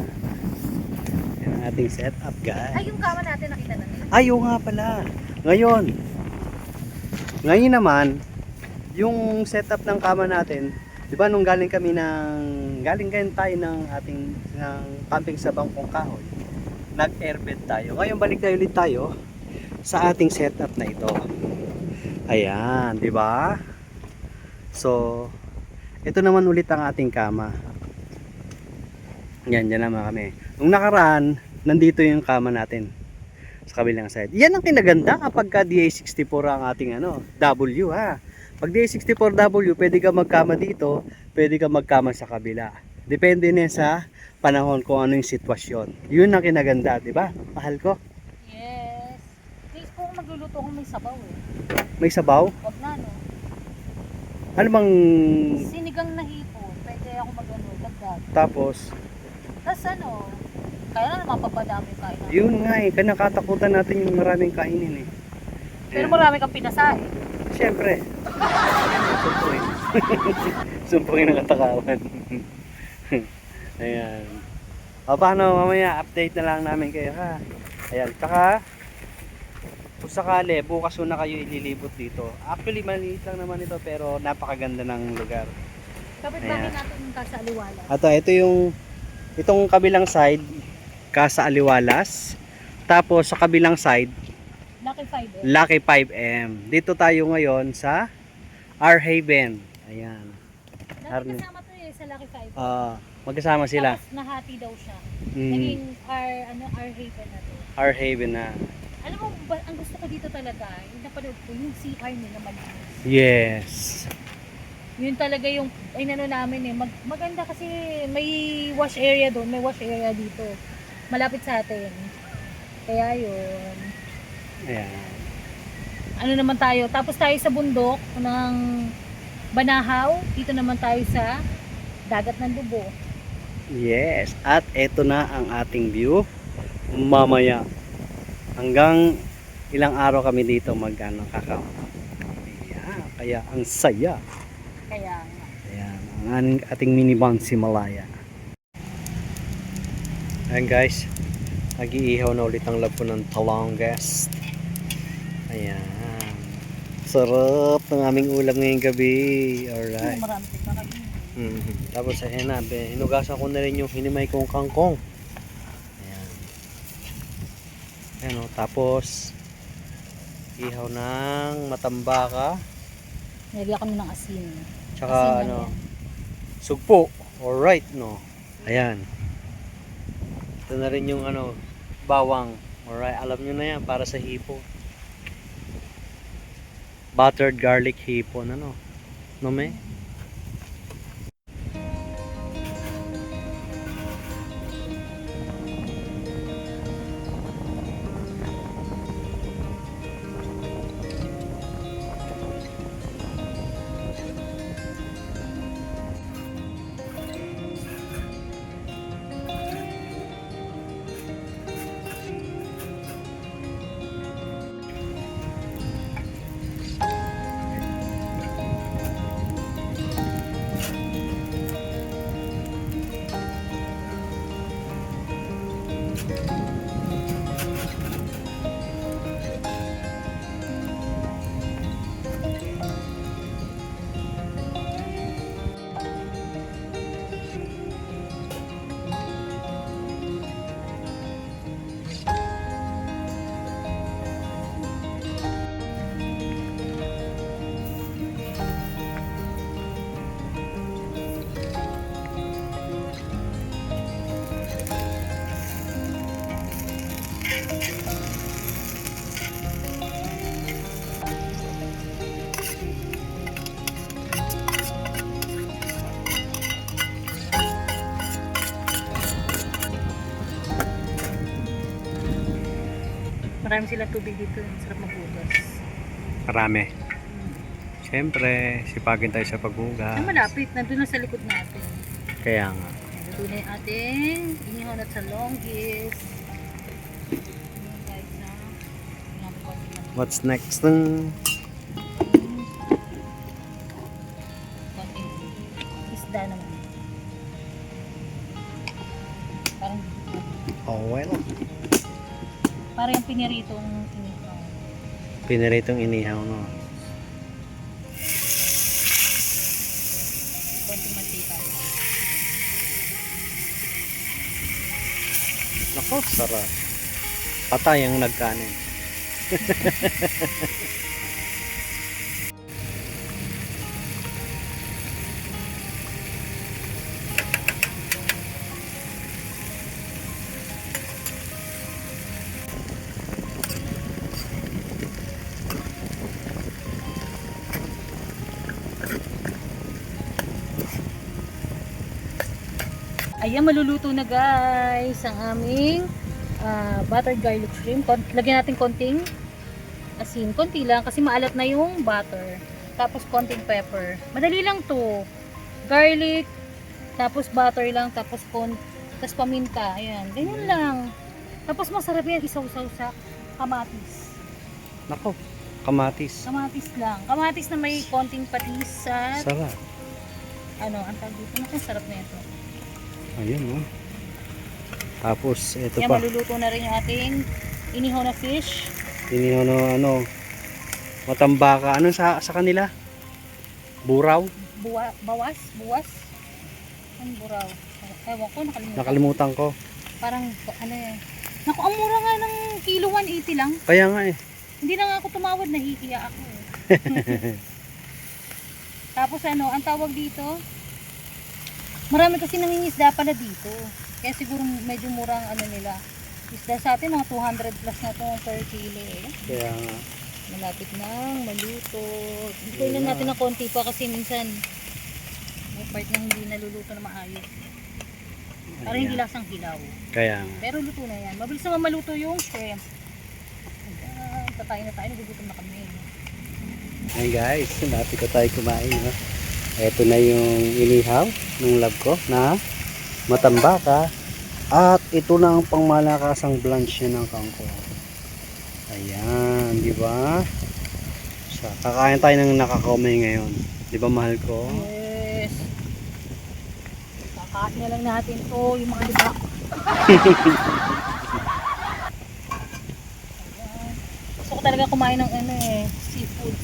Yan ang ating setup, guys. Ay, yung kama natin nakita natin. Ayaw nga pala. Ngayon naman, yung setup ng kama natin, di ba nung galing kayo tayo ng camping sa bangkong kahoy, nag-airbed tayo. Ngayon balik tayo ulit tayo sa ating setup na ito. Ayan, di ba? So, ito naman ulit ang ating kama. Yan, dyan naman kami. Nung nakaraan, nandito yung kama natin sa kabilang side. Yan ang kinaganda kapag ka DA64 ang ating W ha. Pag DA64W, pwede ka magkama dito, pwede ka magkama sa kabila. Depende na sa panahon kung ano yung sitwasyon. Yun ang kinaganda, di ba? Mahal ko. Yes. Please kung magluluto ko may sabaw eh. May sabaw. Wag na no. Ano bang Sinigang na hipon. Pwede ako dagdag. tapos? Tapos kaya na mapapadami yung kain natin. Yun nga eh, kanakatakutan natin yung maraming kainin eh. Pero marami kang pinasahe. Siyempre. Sumpungin. Sumpungin ang katakawan. Ayan. O paano mamaya, update na lang namin kayo ha. Ayan, tsaka kung sakali, bukas na kayo ililibot dito. Actually, maliit lang naman ito pero napakaganda ng lugar. Kapit-bahay Ayan. natin yung Casa Aliwala. At ito itong kabilang side, Casa Aliwalas. Tapos sa kabilang side, Lucky 5 eh. Lucky 5M. Dito tayo ngayon sa R Haven. Ayan. Dati kasama to eh sa Lucky 5. Magkasama sila. Tapos nahati daw siya. Mm, Naging R Haven na to. R Haven na. Alam mo, ang gusto ko dito talaga, yung napanood ko, yung CR nila malinis. Yes. Yun talaga yung, namin eh. Maganda kasi may wash area doon, may wash area dito. Malapit sa atin. Kaya yun. Ayan. Ano naman tayo, tapos tayo sa bundok ng Banahaw, dito naman tayo sa dagat ng Lubo. Yes. At eto na ang ating view. Mamaya. Hanggang ilang araw kami dito kakao. Ayan. Kaya ang saya. Kaya nga. Ayan. Ang ating minivan si Malaya. Ayan guys. Nag-iihaw na ulit ang labo ng Talongas. Ayan. Sarap ng aming ulam ngayong gabi. Alright. Marami pa kami. Tapos ayan na, hinugasan ko na rin yung hinimay kong kangkong. Ayan. Ayan o, tapos ihaw ng matambaka. Nilagyan kami ng asin. Tsaka Asin lang yan. sugpo. Alright no. Ayan. Ito na rin yung bawang. Alright, alam nyo na yan para sa hipon. Buttered garlic hipon, no me? Marami silang tubig dito. Sarap maghugas. Marami. Siyempre, sipagin tayo sa paghugas. Ang malapit. Nandun na sa likod natin. Kaya nga. Nandun na yung ating inihaw na sa longgis. Ayan guys na. What's next? Konting isda naman. Parang Oh, well. parang yung piniritong inihaw. Piniritong inihaw, no? Konting mantika. Nako, sarap. Patay ang nagkanin. Ayan, maluluto na guys ang aming buttered garlic shrimp. Lagyan natin konting asin. Konti lang kasi maalat na yung butter. Tapos konting pepper. Madali lang to. Garlic, tapos butter lang, tapos paminta. Ayan, ganyan lang. Tapos masarap yan, isaw-saw sa kamatis. Nako, kamatis. Kamatis lang. Kamatis na may konting patis sa Sarap. ano, ang tawag dito. Naku, sarap na ito. Ayun, oh. Tapos, ito Yan, pa. maluluto na rin yung ating inihaw na fish. Inihaw na ano, matambaka. Ano sa kanila? Buraw? Buwas? Ang buraw. Ewan ko, nakalimutan. Nakalimutan ko. Parang, ano eh. Naku, ang mura nga ng kilo, 180 lang. Kaya nga eh. Hindi na nga ako tumawad, nahihiya ako eh. Tapos ano, ang tawag dito, marami kasi nangingisda pala dito. Kaya siguro medyo mura ang ano nila. Isda sa atin, mga 200 plus na ito per kilo eh. Kaya nga. Malapit nang maluto. Hintayin lang natin ng konti pa kasi minsan may part na hindi naluluto na maayos. Para hindi Ayan. lasang hilaw. Kaya nga. Pero luto na yan. Mabilis naman maluto yung shrimp. Ayan, tatayin na tayo. Nagugutom na kami. Ayan guys, natin ko tayo kumain. No? Ito na yung inihaw ng love ko na matambaka. At ito na ang pangmalakasang blanch niya ng kangkong. Ayan, di ba? So, kakain tayo ng nakakamay ngayon. Di ba mahal ko? Yes. Kakain na lang natin to yung mga libak. Ayan. Gusto ko talaga kumain ng ano eh, seafood,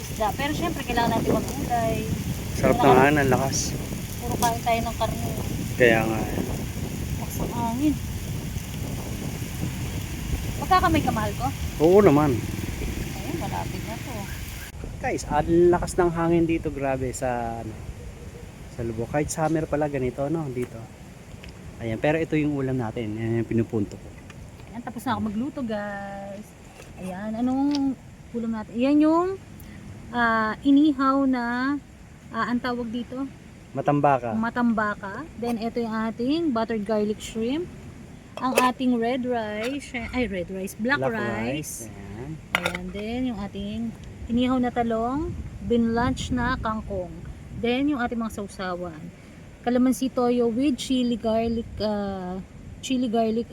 isda. Pero syempre kailangan natin mag-ulay. Sarap na nga, ang lakas. Puro kain tayo ng karne. Kaya nga. Lakas ang hangin. Magkakamay ka, mahal ko? Oo naman. Ayun, malapit na to. Guys, ang lakas ng hangin dito, grabe sa ano, sa Lubok. Kahit summer pala ganito, no, dito. Ayan, pero ito yung ulam natin, yan yung pinupunto ko. Ayan, tapos na ako magluto, guys. Ayan, anong ulam natin? Ayan yung inihaw na, ang tawag dito, Matambaka. matambaka. Then, ito yung ating buttered garlic shrimp. Ang ating red rice, black rice. Ayan. Ayan, then yung ating inihaw na talong, binlunch na kangkong. Then yung ating mga sausawan. Calamansi toyo with chili garlic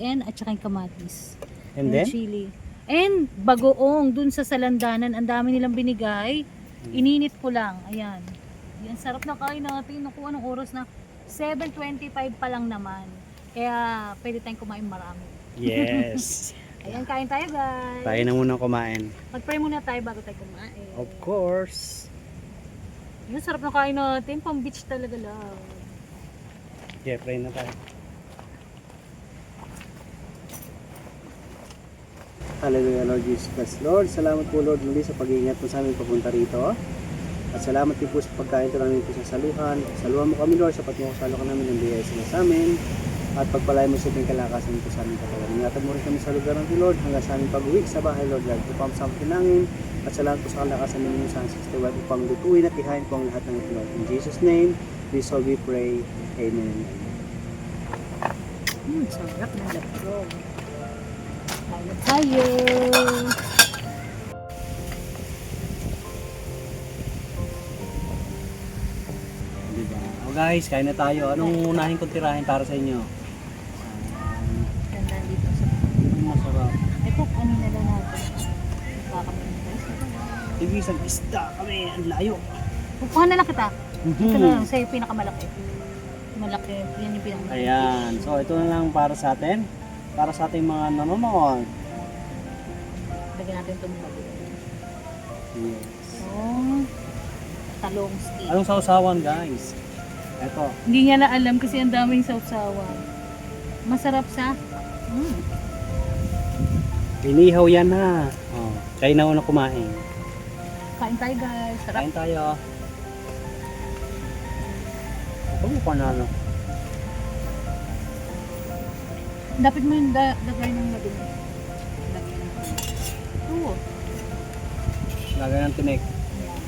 and at saka yung kamatis. And Yung then? chili. And bagoong dun sa salandanan, ang dami nilang binigay. Ininit ko lang. Ayan. Yan, sarap na kain natin. Naku, anong oras na? 7:25 pa lang naman. Kaya pwede tayong kumain marami. Yes. Ayan, kain tayo guys. Tayo na muna kumain. Mag-pray muna tayo bago tayo kumain. Of course. Yan, sarap na kain natin. Pang beach talaga lang. Yeah, pray na tayo. Hallelujah, Lord Jesus Christ. Lord, salamat po Lord muli sa pag-iingat po sa amin papunta rito. At salamat din po sa pagkain ito namin po sa saluhan. Saluhan mo kami Lord, sapat mo kasalo ka namin ng biyaya sa amin. At pagpalain mo sa ating kalakasan po sa aming katawan. Ingatan mo rin kami sa lugar ng Lord hanggang sa aming pag-uwi sa bahay Lord God. Upang sa kinangin at salamat po sa kalakasan ng inyong Son 61 upang lutuin at ihain po ang lahat ng ito Lord. In Jesus' name, we so we pray. Amen. Sarap ng laptop. Kain na tayo. Diba? O guys, kain na tayo. Anong unahin kong tirahin para sa inyo? Ganda dito sa... Masarap. Ito, ano na lang natin. Magkakamay na tayo. Ibisang isda kami. Ang layo. Kukuha na lang kita. Ito na lang, Mhm. sa'yo pinakamalaki. Malaki, yan yung pinakamalaki. Ayan. So, ito na lang para sa atin. Para sa ating mga nanonood. Lagyan natin itong bago. Yes. Yung talong stick. Anong sausawan guys? Ito. Hindi niya na alam kasi ang daming sausawan. Masarap sa... Inihaw yan ha. Oh, kayo na una kumain. Kain tayo guys. Sarap. Kain tayo. Ito mo panalo. Dapat mo yung lagay ng madumi. Lagay ng ito. Lagay ng tinik. Ayan.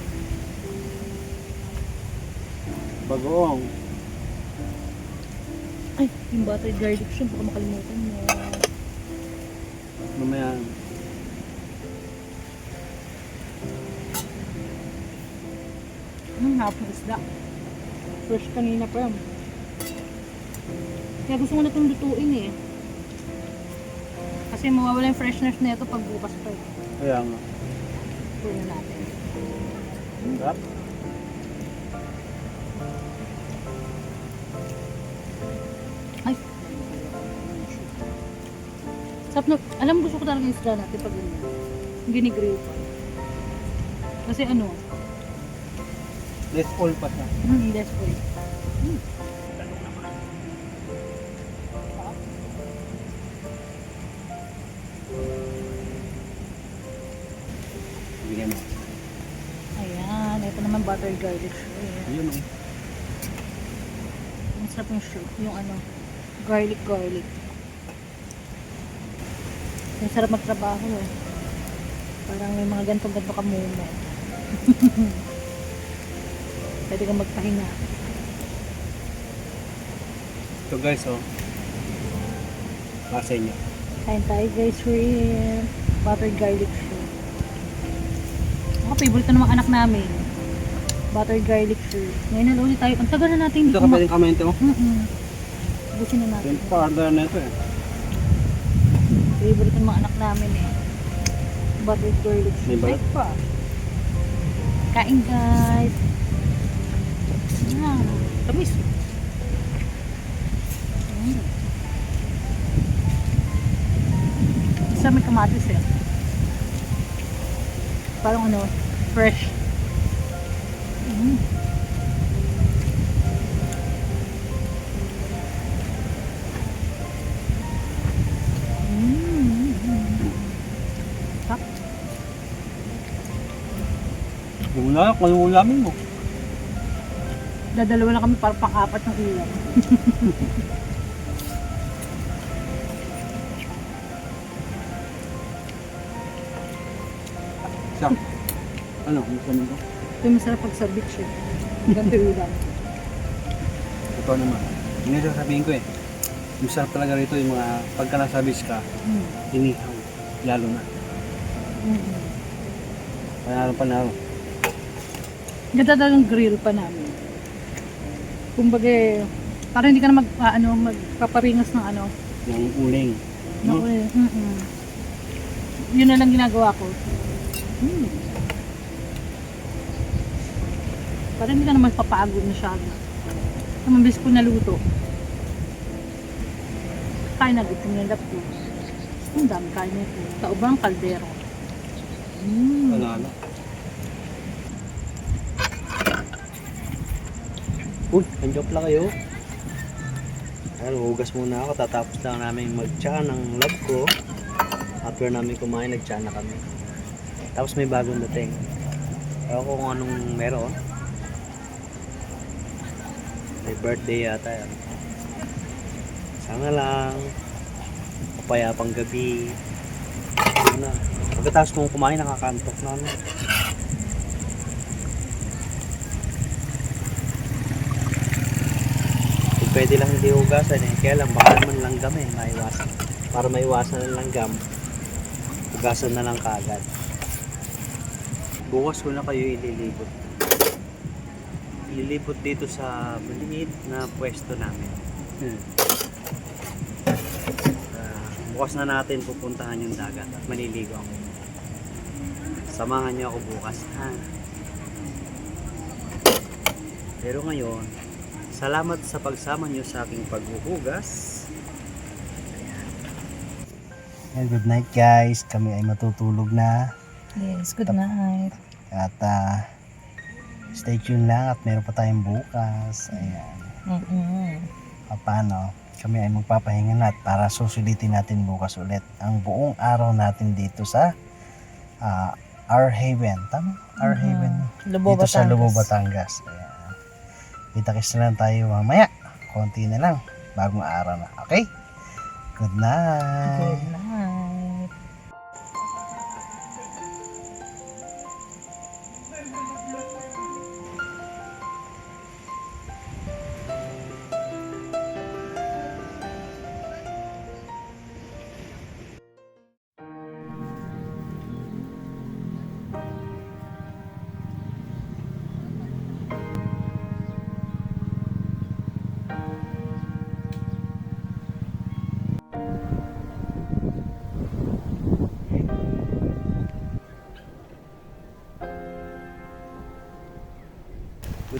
Bagoong. Ay, yung buttered garlic siya, baka makalimutan mo. Mamaya. Hapong isda. Fresh kanina pa yan. Kaya gusto ko na itong lutuin eh. Kasi mawawala yung freshness na ito pag bukas pa eh. Kaya nga. Puro na natin. Sarap. Ay! Sarap na, alam gusto ko talaga yung isda natin pag ginigrill pa. Kasi ano, Let's all pa siya. less oil. Bigyan mo. Ayan, ito naman buttered garlic shrimp. Ayun o. Ang sarap yung shrimp, yung ano, garlic. Ang sarap magtrabaho eh. Parang may mga ganto ka muna. Pwede kang magpahinga. Ito guys oh. Para sa inyo. Kain tayo guys, shrimp. Buttered garlic shrimp. Ako, favorite na ng mga anak namin. Buttered garlic shrimp. Ngayon na ulit tayo. Ang tagal na natin Ito ka pwedeng kamente mo. Busin na natin. Yung partner na ito eh. Favorite ng mga anak namin eh. Buttered garlic May shrimp. balat? Ay pa. Kain guys. Yan. Tamis. Isa may kamatis eh. Parang ano, fresh. Sarap. Wala, kung yung ulamin mo. Dadalawa na kami para pang-apat ng ulam. Siya. Ano, gusto mo ito? Ito yung masarap pag sa beach eh. Ganito yung ulam. Ito naman. Yung sasabihin ko eh. Yung sarap talaga rito yung mga pagka nasa beach ka, inihaw. Lalo na. Panalo. Ganda talagang grill pa namin. Kumbaga, para hindi ka na magpaparingas ng ano. Yung uling. No? Yun na lang ginagawa ko. Para hindi ka na magpapagod masyado. Ang mabilis ko naluto. Kain na gutom ng lapto. Ang dami kain nito. Taobang kaldero. Panalo. Uy, nandiyan pala kayo. Ayan, hugas muna ako. Tatapos lang namin mag-tsa ng lab ko. After namin kumain, nag-tsa na kami. Tapos may bagong dating. Ewan ko kung anong meron. May birthday yata yan. Sana lang. Kapayapang gabi. Ano na. Pagkatapos kong kumain, nakakantok na. Ano. Pwede lang hindi hugasan eh. Kaya lang baka naman langgam eh. Maiwasan. Para maiwasan ng langgam, hugasan na lang kaagad. Bukas ko na kayo ililibot. Ililibot dito sa maliit na pwesto namin. Bukas na natin pupuntahan yung dagat at maliligo ako. Samahan niyo ako bukas ha. Pero ngayon, salamat sa pagsama niyo sa aking paghuhugas. Ayan, good night guys. Kami ay matutulog na. Yes, good night. At stay tuned lang at meron pa tayong bukas. Ayan. Paano? Kami ay magpapahinga na at para susulitin natin bukas ulit ang buong araw natin dito sa Our Haven. Tama? Our Haven. Dito sa Lubo, Batangas. Ayan. Kita-kits na lang tayo mamaya. Konti na lang. Bagong araw na. Okay? Good night. Good night.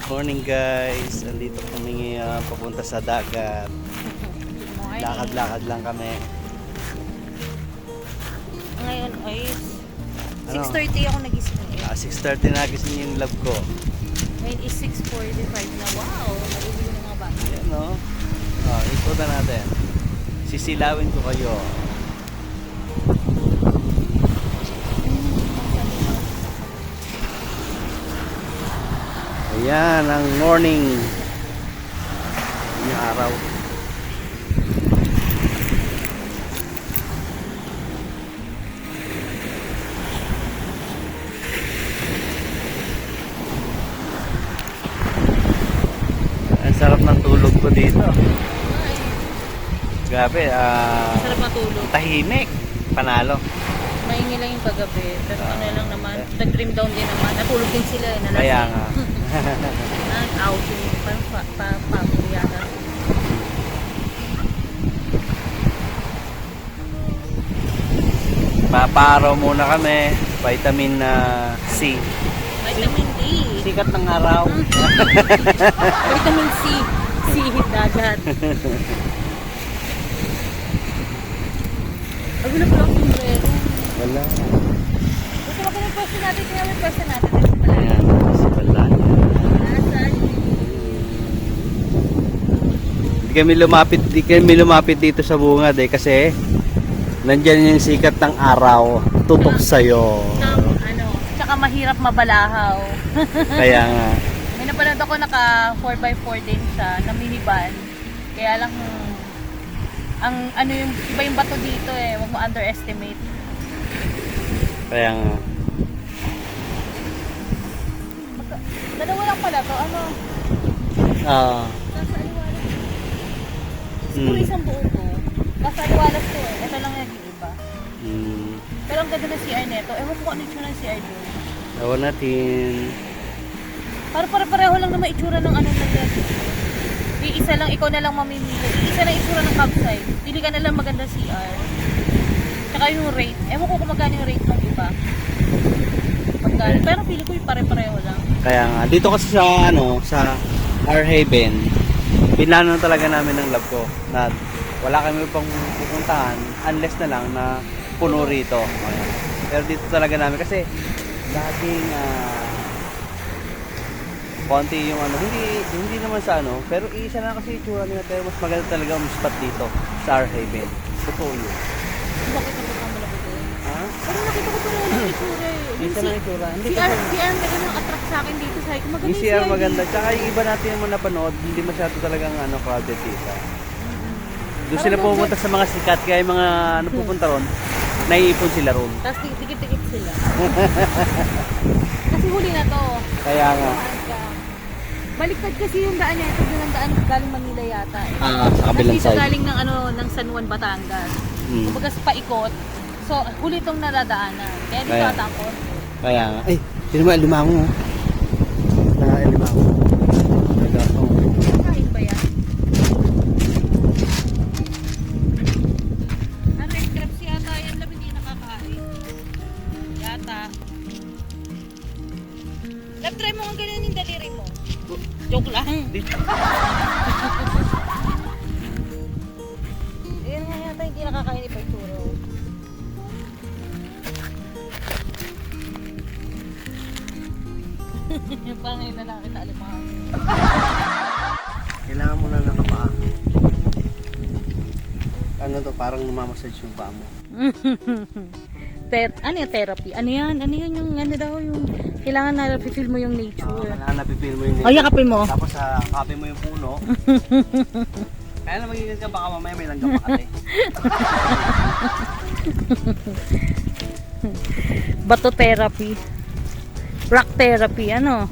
Good morning guys. Andito kami ngayon papunta sa dagat. Lakad-lakad lang kami. Ngayon ay Ano? 6:30 ako nagising. 6:30 na gising yung love ko. Ngayon is 6:45 na. Wow, naliligo ng mga bata. Ayan no. Ikutan natin. Sisilawin ko kayo. Ayan ang morning. Yung araw. Ang sarap ng tulog ko dito. Grabe, Sarap matulog. tahimik. Panalo. Maingay lang yung kagabi. Pero ano lang naman, nag-dream down din naman. Natulog din sila eh. Nalasing. Kaya nga. Outing. Parang pagod yata. Paparaw muna kami. Vitamin C. Vitamin D. Sikat ng araw. Vitamin C. Sihit dagat. Ang wala pala ang sombrero. Wala. Gusto mo kami pwesto natin. Kaya may pwesto natin. Ito pala. Ayan. Si Bala. Nasaan? Di kami lumapit dito sa bungad kasi nandyan yung sikat ng araw. Tutok sa'yo. Tsaka mahirap mabalahaw. Kaya nga. May napanood ako naka 4x4 din siya na minivan. Kaya lang ang ano yung iba yung bato dito eh, wag mo underestimate. Kaya nga. Dalawa lang pala to, ano? Nasa aliwalas. Siguro isang buo to. Nasa aliwalas to eh. Ito lang yung iba. Pero ang ganda ng CR neto. Ewan ko kung ano itsura ng CR doon. Tawa natin. Para pareho lang naman itsura ng ano na yan. Isa lang, ikaw na lang mamimili. Isa lang itsura ng campsite. Pili ka na lang maganda CR. Tsaka yung rate. Ewan ko kung magkano yung rate ng iba. Magkano. Pero pili ko yung pare-pareho lang. Kaya nga. Dito kasi sa sa Our Haven, pinano talaga namin ng love ko na wala kami pang pupuntahan unless na lang na puno rito. Ayan. Pero dito talaga namin kasi laging konti yung hindi naman sa pero isa lang kasi itsura nila pero mas maganda talaga ang spot dito sa Our Haven. Totoo yun. Bakit ang butang malaki doon? Ha? Pero nakita ko pala yung itsura eh. Isa lang itsura. Hindi Si kasi CR medyo attract sa akin dito. Sabi ko maganda yung CR maganda. Tsaka yung iba natin yung napanood, hindi masyado talagang crowded dito. Doon sila pumunta sa mga sikat, kaya yung mga pupunta ron, naiipon sila ron. Tapos tikit-tikit sila. Kasi huli na to. Kaya nga. Baliktad kasi yung daan niya. Ito yung daan galing Manila yata. Eh. Sa kabilang Kasi side. galing ng San Juan, Batangas. Kumbaga sa paikot. So, huli itong naradaanan. Kaya dito Kaya. atapon. Kaya nga. Ay, sino ba? Limango. Limango. Kain ba yan? Ano, crepes yata yan. Labi hindi nakakain. Yata. Lab, try mo ang ganyan yung daliri mo. Joke lang. Yan nga yata hindi nakakain pa ituro. Yung pangay na lang kita alimahan. Kailangan mo na nakapaa. Ano to? Parang namamassage yung paa mo. Ano yung therapy? Ano yan? Ano yan yung ano daw yung kailangan na feel mo yung nature. Kailangan napipil mo yung Ay, yakapin mo. Tapos kapin mo yung puno. Kaya na magiging ka baka mamaya may langgam pa kasi. Bato therapy. Rock therapy, ano?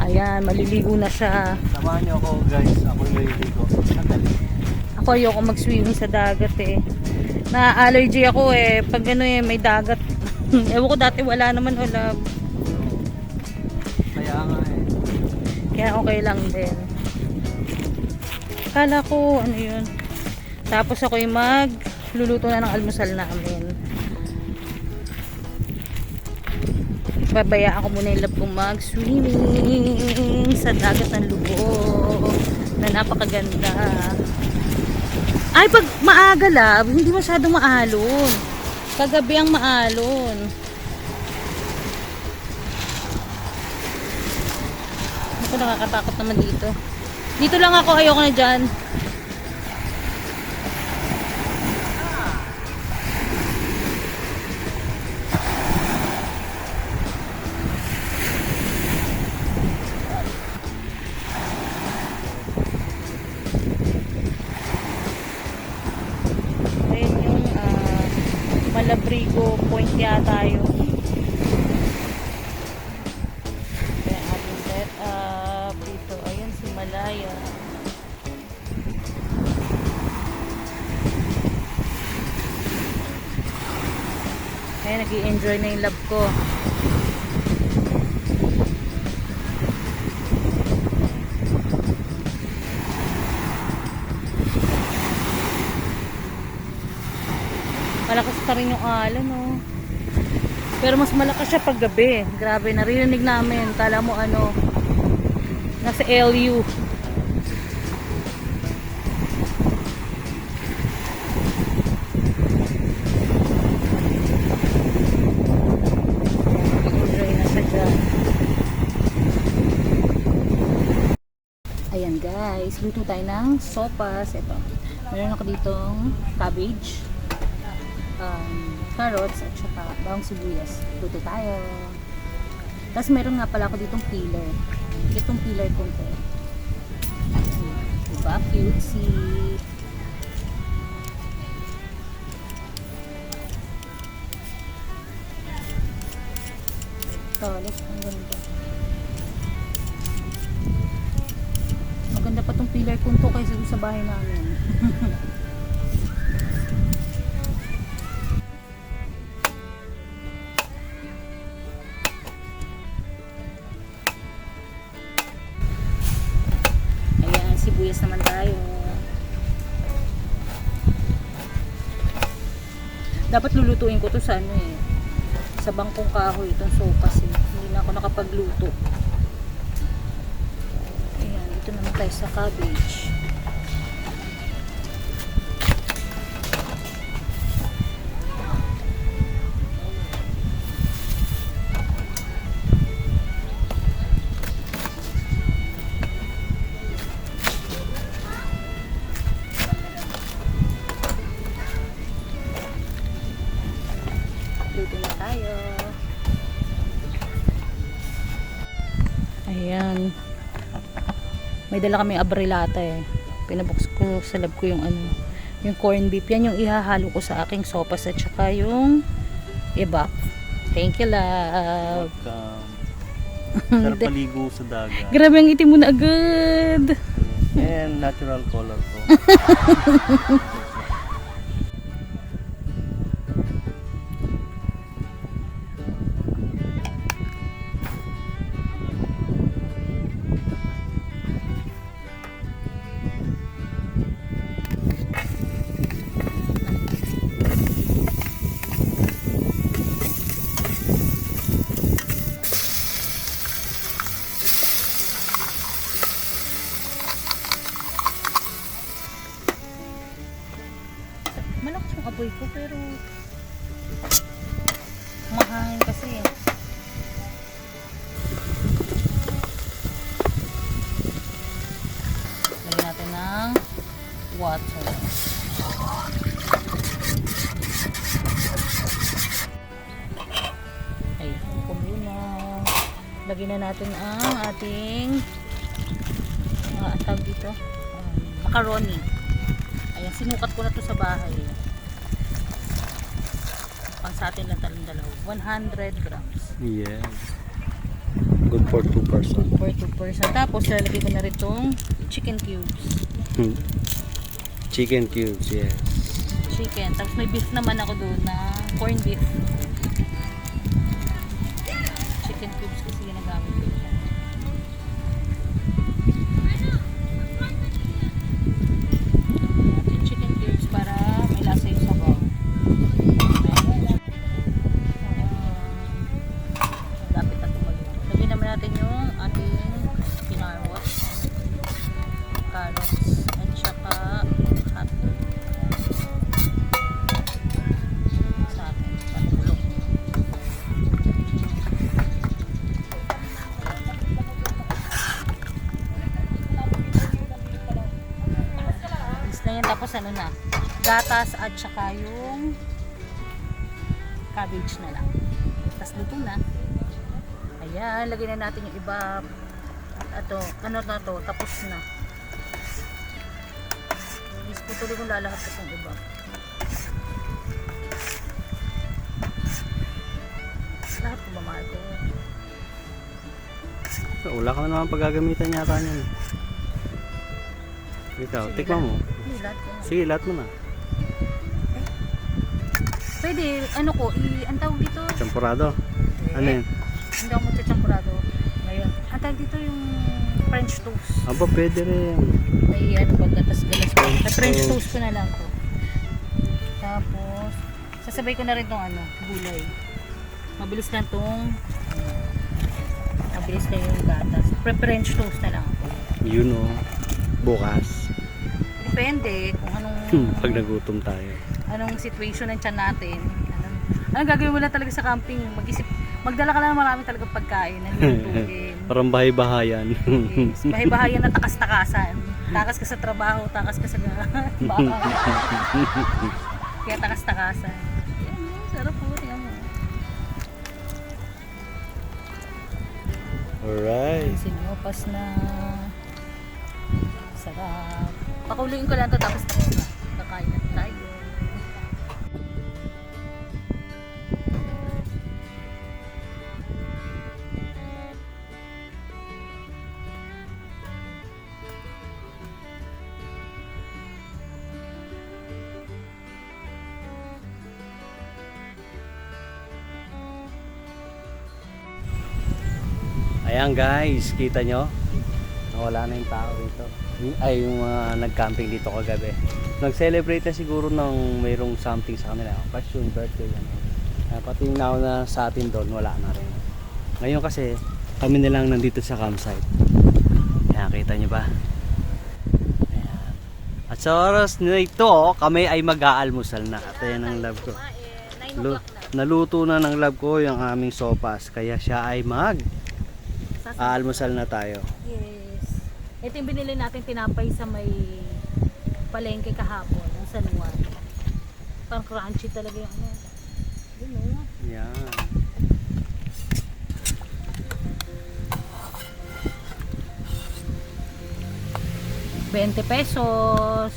Ayan, maliligo na siya. Samahan niyo ako guys. Ako yung maliligo. Sandali. Ako ayoko mag-swimming sa dagat eh. Na-allergy ako eh. Pag ano eh, may dagat. Ewan ko dati wala naman wala. Kaya nga eh. Kaya okay lang din. Kala ko, ano yun. Tapos ako yung magluluto na ng almusal namin. Babayaan ko muna yung love kong mag-swimming sa dagat ng Lubog na napakaganda. Ay, pag maaga love, hindi masyadong maalon. Kagabi ang maalon. Ako, nakakatakot naman dito. Dito lang ako, ayoko na dyan. Ayan yung Malabrigo Point yata yun. Ayan ating set up dito. Ayan si Malaya. Ayan, nag-i-enjoy na yung love ko. Malakas pa rin yung alon, oh. Pero mas malakas siya pag gabi. Grabe, naririnig namin. Kala mo ano, nasa LU. Enjoy na siya dyan. Ayan guys, luto tayo ng sopas. Ito, meron ako ditong cabbage, carrots at saka bawang sibuyas. Luto tayo. Tapos meron nga pala ako ditong peeler. Itong peeler kong to. Diba? Cutesy. Ito, look, ang ganda. Maganda pa tong peeler kong to kaysa sa bahay namin. Sibuyas naman tayo. Dapat lulutuin ko to sa ano eh, sa bangkong kahoy itong sopas eh. Hindi na ako nakapagluto. Ayan, dito naman tayo sa cabbage. Luto na tayo. Ayan. May dala kami abrilata eh. Pinabox ko sa lab ko yung ano, yung corn beef. Yan yung ihahalo ko sa aking sopas at saka yung iba. Thank you, love. Welcome. Sarap paligo sa dagat. Grabe, ang itim mo na agad. And natural color ko. Malakas yung apoy ko pero mahangin kasi eh. Lagyan natin ng water. Ayan, kumuna. Lagyan na natin ang ating ang tawag dito, macaroni. Ayan, sinukat ko na to sa bahay. Pang sa atin lang talang dalaw. 100 grams. Yes. Good for 2 person. For 2 person. Tapos, lalagay ko na rin itong chicken cubes. Chicken cubes, yes. Chicken. Tapos may beef naman ako doon na corn beef. Chicken cubes kasi ginagamit ko. Chicken cubes para may lasa yung sabaw. Dapat Tapos ano na, gatas at saka yung cabbage na lang. Tapos luto na. Ayan, lagyan na natin yung iba. At ito, ano na to, tapos na. Tuloy kong lalahat sa itong iba. Lahat ko ba mahal ko? Wala ka naman paggagamitan yata niyan. Ikaw, Sige tikman lang. mo. Hindi, lahat ko na. Sige, lahat mo na. Pwede, ano ko, ang tawag dito? Champurado. Ano yun? Hindi ako magchachampurado ngayon. Ang tawag dito yung French toast. Aba, pwede rin. May ano ba, gatas-galas ko. French Sa French toast. toast ko na lang ko. Tapos, sasabay ko na rin tong ano, gulay. Mabilis lang tong, mabilis lang yung gatas. French toast na lang ako. Yun o. Bukas. Depende kung anong, Pag nagutom tayo. anong situation ng tiyan natin. Anong gagawin mo lang talaga sa camping? Mag-isip, magdala ka lang ng marami talaga pagkain. Nalulutuin. Parang bahay-bahayan. Yes. Bahay-bahayan na takas-takasan. Takas ka sa trabaho, takas ka sa bahay. Kaya takas-takasan. Yan, sarap po. Tingnan mo. Alright. Sinupas na. Sarap. Pakuluin ko lang to tapos tapos na. Kakain na tayo. Ayan guys, kita nyo? Nawala na yung tao dito. Ay, yung mga nag-camping dito kagabi. Nag-celebrate na siguro ng mayroong something sa kanila. Passion, birthday, ano. Pati yung nauna sa atin doon, wala na rin. Ngayon kasi, kami na lang nandito sa campsite. Ayan, kita nyo ba? Ayan. At sa oras na ito, kami ay mag-aalmusal na. At ayan ang love ko. 9 o'clock na. Naluto na ng love ko yung aming sopas. Kaya siya ay aalmusal na tayo. Yes. Ito yung binili natin tinapay sa may palengke kahapon, ang San Juan. Parang crunchy talaga yung ano. Yun o. Yan. ₱20.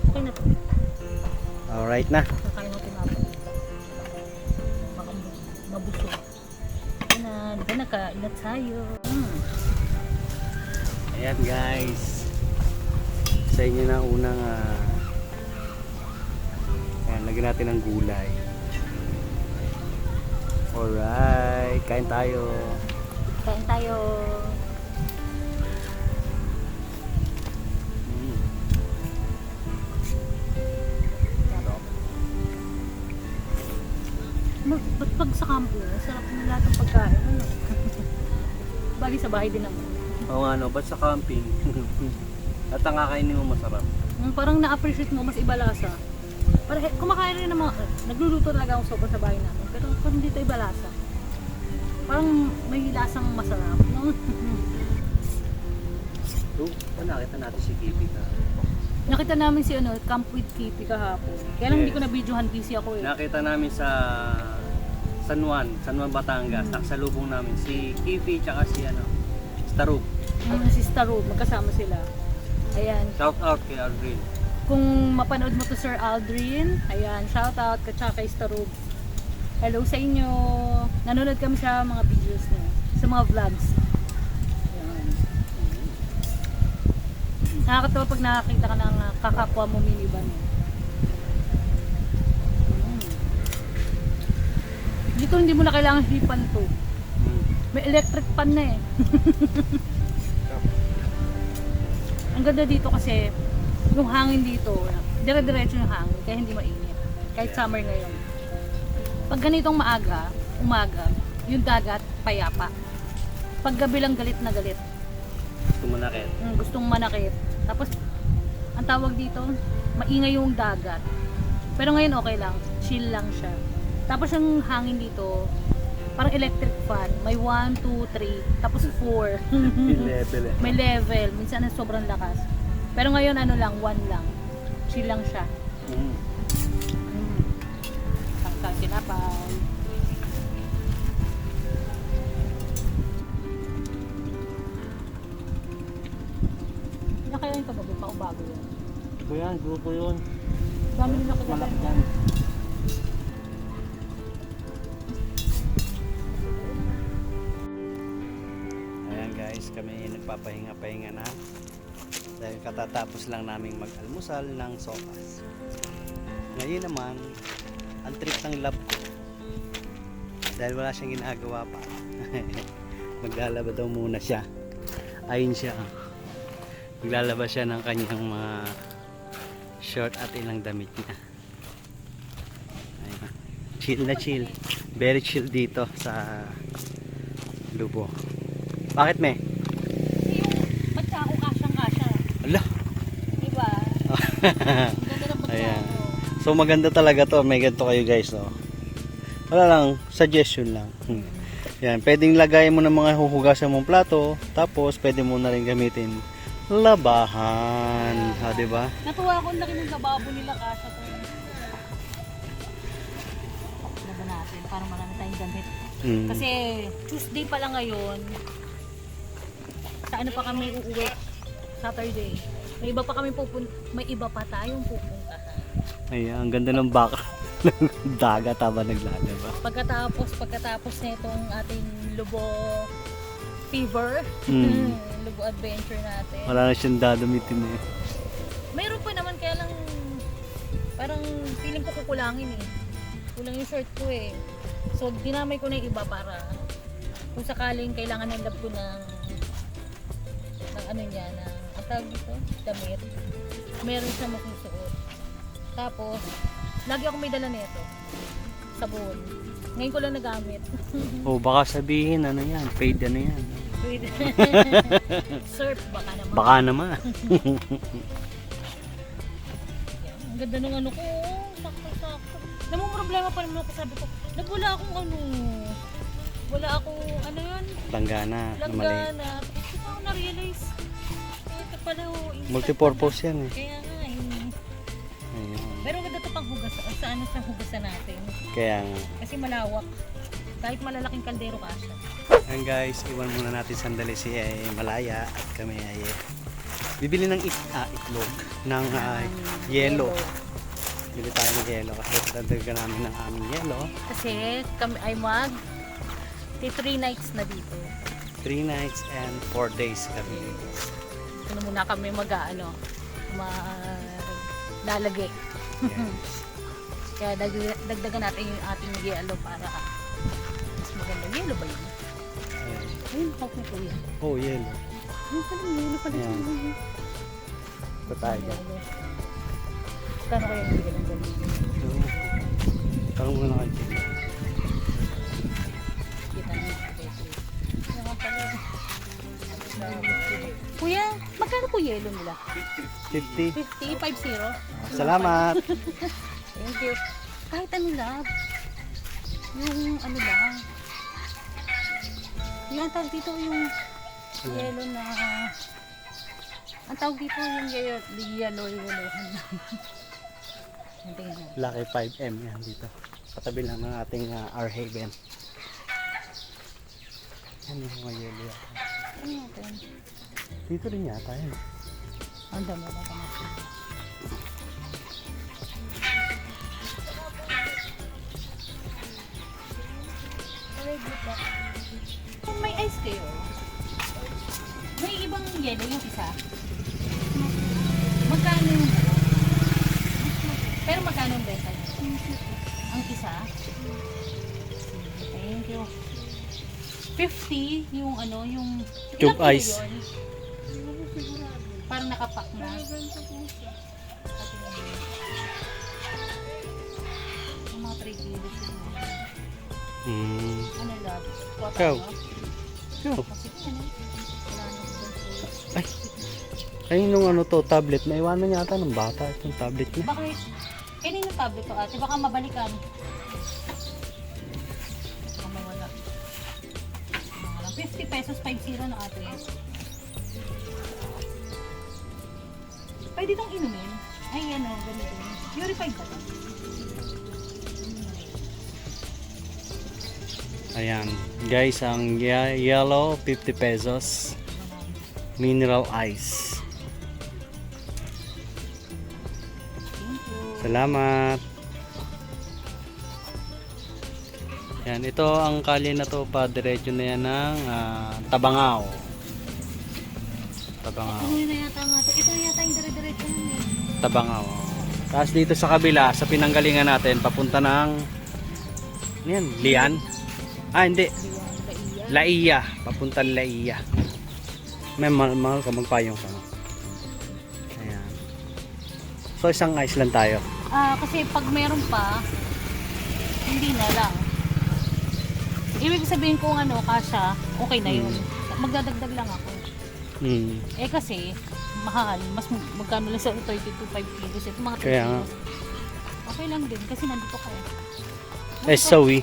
Okay na to. Alright na. Kakain natin natin. Baka mabusog. Ito na, di ba nakainat tayo? Ayan guys. Sa inyo na unang ayan, lagyan natin ng gulay. Alright, kain tayo. Kain tayo. Mm. Ba't pag sa campo, sarap na lahat ng pagkain. Ano? Bagay sa bahay din naman. Oo nga no, ba't sa camping? At ang kakainin mo masarap. Parang na-appreciate mo, mas iba lasa. Parang kumakain rin ng mga, nagluluto talaga akong sopa sa bahay namin. Pero parang dito iba lasa. Parang may lasang masarap. No? Nakita natin si Kipi ka. Nakita namin si Camp with Kitty kahapon. Kaya lang hindi ko Yes. na videohan, busy ako eh. Nakita namin sa San Juan, Batangas. Nakasalubong namin si Kipi tsaka si Starug. Si Starro, magkasama sila. Ayan. Shout out kay Aldrin. Kung mapanood mo to Sir Aldrin, ayan, shout out ka tsaka kay Starro. Hello sa inyo. Nanonood kami sa mga videos niya, sa mga vlogs. Ayan. Nakakatawa pag nakakita ka ng kakapwa mo minivan. Dito hindi mo na kailangan hipan to. May electric pan na eh. Ang ganda dito kasi yung hangin dito, dire-diretso yung hangin kaya hindi mainit. Kahit summer ngayon. Pag ganitong umaga, yung dagat payapa. Pag gabi lang galit na galit. Tumanakit. Gustong manakit. Tapos ang tawag dito, maingay yung dagat. Pero ngayon okay lang, chill lang siya. Tapos yung hangin dito, Parang electric fan. May 1, 2, 3, tapos 4. Yung level eh. May level. Minsan na sobrang lakas. Pero ngayon ano lang, 1 lang. Chill lang siya. Mm. Tangkang tinapay. Hindi kaya yung kagabi pa o bago yun? Ito yan, grupo yun. Dami nila kagabi. Malaki no? yan. Ayan guys, kami nagpapahinga-pahinga na. Dahil katatapos lang naming mag-almusal ng sopas. Ngayon naman, ang trip ng lab ko. Dahil wala siyang ginagawa pa. Maglalaba daw muna siya. Ayun siya. Maglalaba siya ng kanyang mga short at ilang damit niya. Ayun. Chill na chill. Very chill dito sa Lubo. Bakit me? Ba't ka ako kasyang-kasya? Ala. Diba? Ang ganda ng Ayan. pagkako. So maganda talaga to. May ganito kayo guys. No? Wala lang. Suggestion lang. Yan. Pwedeng lagay mo ng mga huhugasan mong plato. Tapos pwede mo na rin gamitin labahan. Ha, diba? Natuwa ako, ang laki ng lababo nila kasya to. Laba natin para marami tayong damit. Mm. Kasi Tuesday pa lang ngayon. Sa ano pa kami uuwi? Saturday. May iba pa kami may iba pa tayong pupuntahan. Ayan. Ang ganda ng baka. Dagat habang naglalaba. Pagkatapos na itong ating Lubo fever, Mm. Lubo adventure natin. Wala na siyang dadamitin eh. Mayroon pa naman kaya lang parang feeling ko kukulangin eh. Kulang yung short ko eh. So dinamay ko na yung iba para kung sakaling kailangan ng lab ko ng ano niya, ng ang tawag dito, damit. Meron siya masusuot. Tapos lagi ako may dala nito. Sabon. Ngayon ko lang nagamit. O baka sabihin ano yan. Paid ano yan. Pwede. Surf baka naman. Baka naman. Yan. Ang ganda ng ano ko. Sakto-sakto. Namang problema pa naman ako, sabi ko, wala akong ano. Wala akong ano yun. Langgana. Mali. Langgana. Tapos ko ako na-realize. Ito pala oh. Multipurpose yan eh. Kaya nga eh. Ayun. Pero ganda ito pang hugas. Sa ano sa hugasan natin. Kaya nga. Kasi malawak. Kahit malalaking kaldero ka siya. Ayan guys, iwan muna natin sandali si Malaya at kami ay bibili ng itlog ng yelo. Bili tayo ng yelo kasi dadagdagan namin ng aming yelo. Kasi kami ay 3 nights na dito. 3 nights and 4 days kami. Ano muna kami lalagay. Yes. Kaya dagdagan natin yung ating yelo para mas maganda. Yelo ba yun? Ayan. Ayun, hawk na po yan. Oh, yelo. Ayun pala, yelo pala. Ayan. Ito tayo. Yelo. Kano kaya yung bigyan ng galing? Tanong muna kayo. Kita na yung Kuya, magkano po yelo nila? 50. 50? 50? Salamat. Thank you. Kahit ano lang. Yung ano lang. Yung tawag dito yung yelo na ang tawag dito yung yelo-yelohan lang. Tingnan mo. Lucky 5M yan dito. Katabi lang ng ating R-Haven. Yan yung mga yelo yata. Ano natin? Dito rin yata yan. Ang dami na natin. Kung may ice kayo, may ibang yelo yung isa. Magkano yung pero magkano ang benta niya? Ang isa? Thank you. 50 yung ano, yung Cube ilang kilo ice. yun? Parang nakapack na. Yung mga 3 kilos yun. Ano lang? Ikaw? Ikaw? Kasi ano? Wala nang control. Ay. Ayun nung ano to, tablet. Naiwanan yata ng bata itong tablet niya. Bakit? Kanino tablet to ate? Baka mabalikan. Baka mawala. pesos, 5-0 na ate. Pwede itong inumin. Ay, ano, ganito. Purified ba ito? Ayan. Guys, ang yellow, 50 pesos. Mineral ice. Salamat. Yan, ito ang kalye na to pa diretso na yan ng Tabangao. Tabangao. Ano na yata nga ito? Ito yata yung dire-diretso nun eh. Tabangao. Tapos dito sa kabila, sa pinanggalingan natin, papunta ng ano yan, Lian? Ah, hindi. Laiya. Papunta Laiya. May mahal ka, magpayong ka. Ayan. So isang ice lang tayo. Kasi pag meron pa, hindi na lang. Ibig sabihin kung ano, kasha, okay na yun. Magdadagdag lang ako. Hmm. Eh kasi, mahal. Mas magkano lang sa 30 to 5 kilos. Ito mga 30 Kaya nga. kilos. Okay lang din kasi nandito ka eh. Eh, sawi.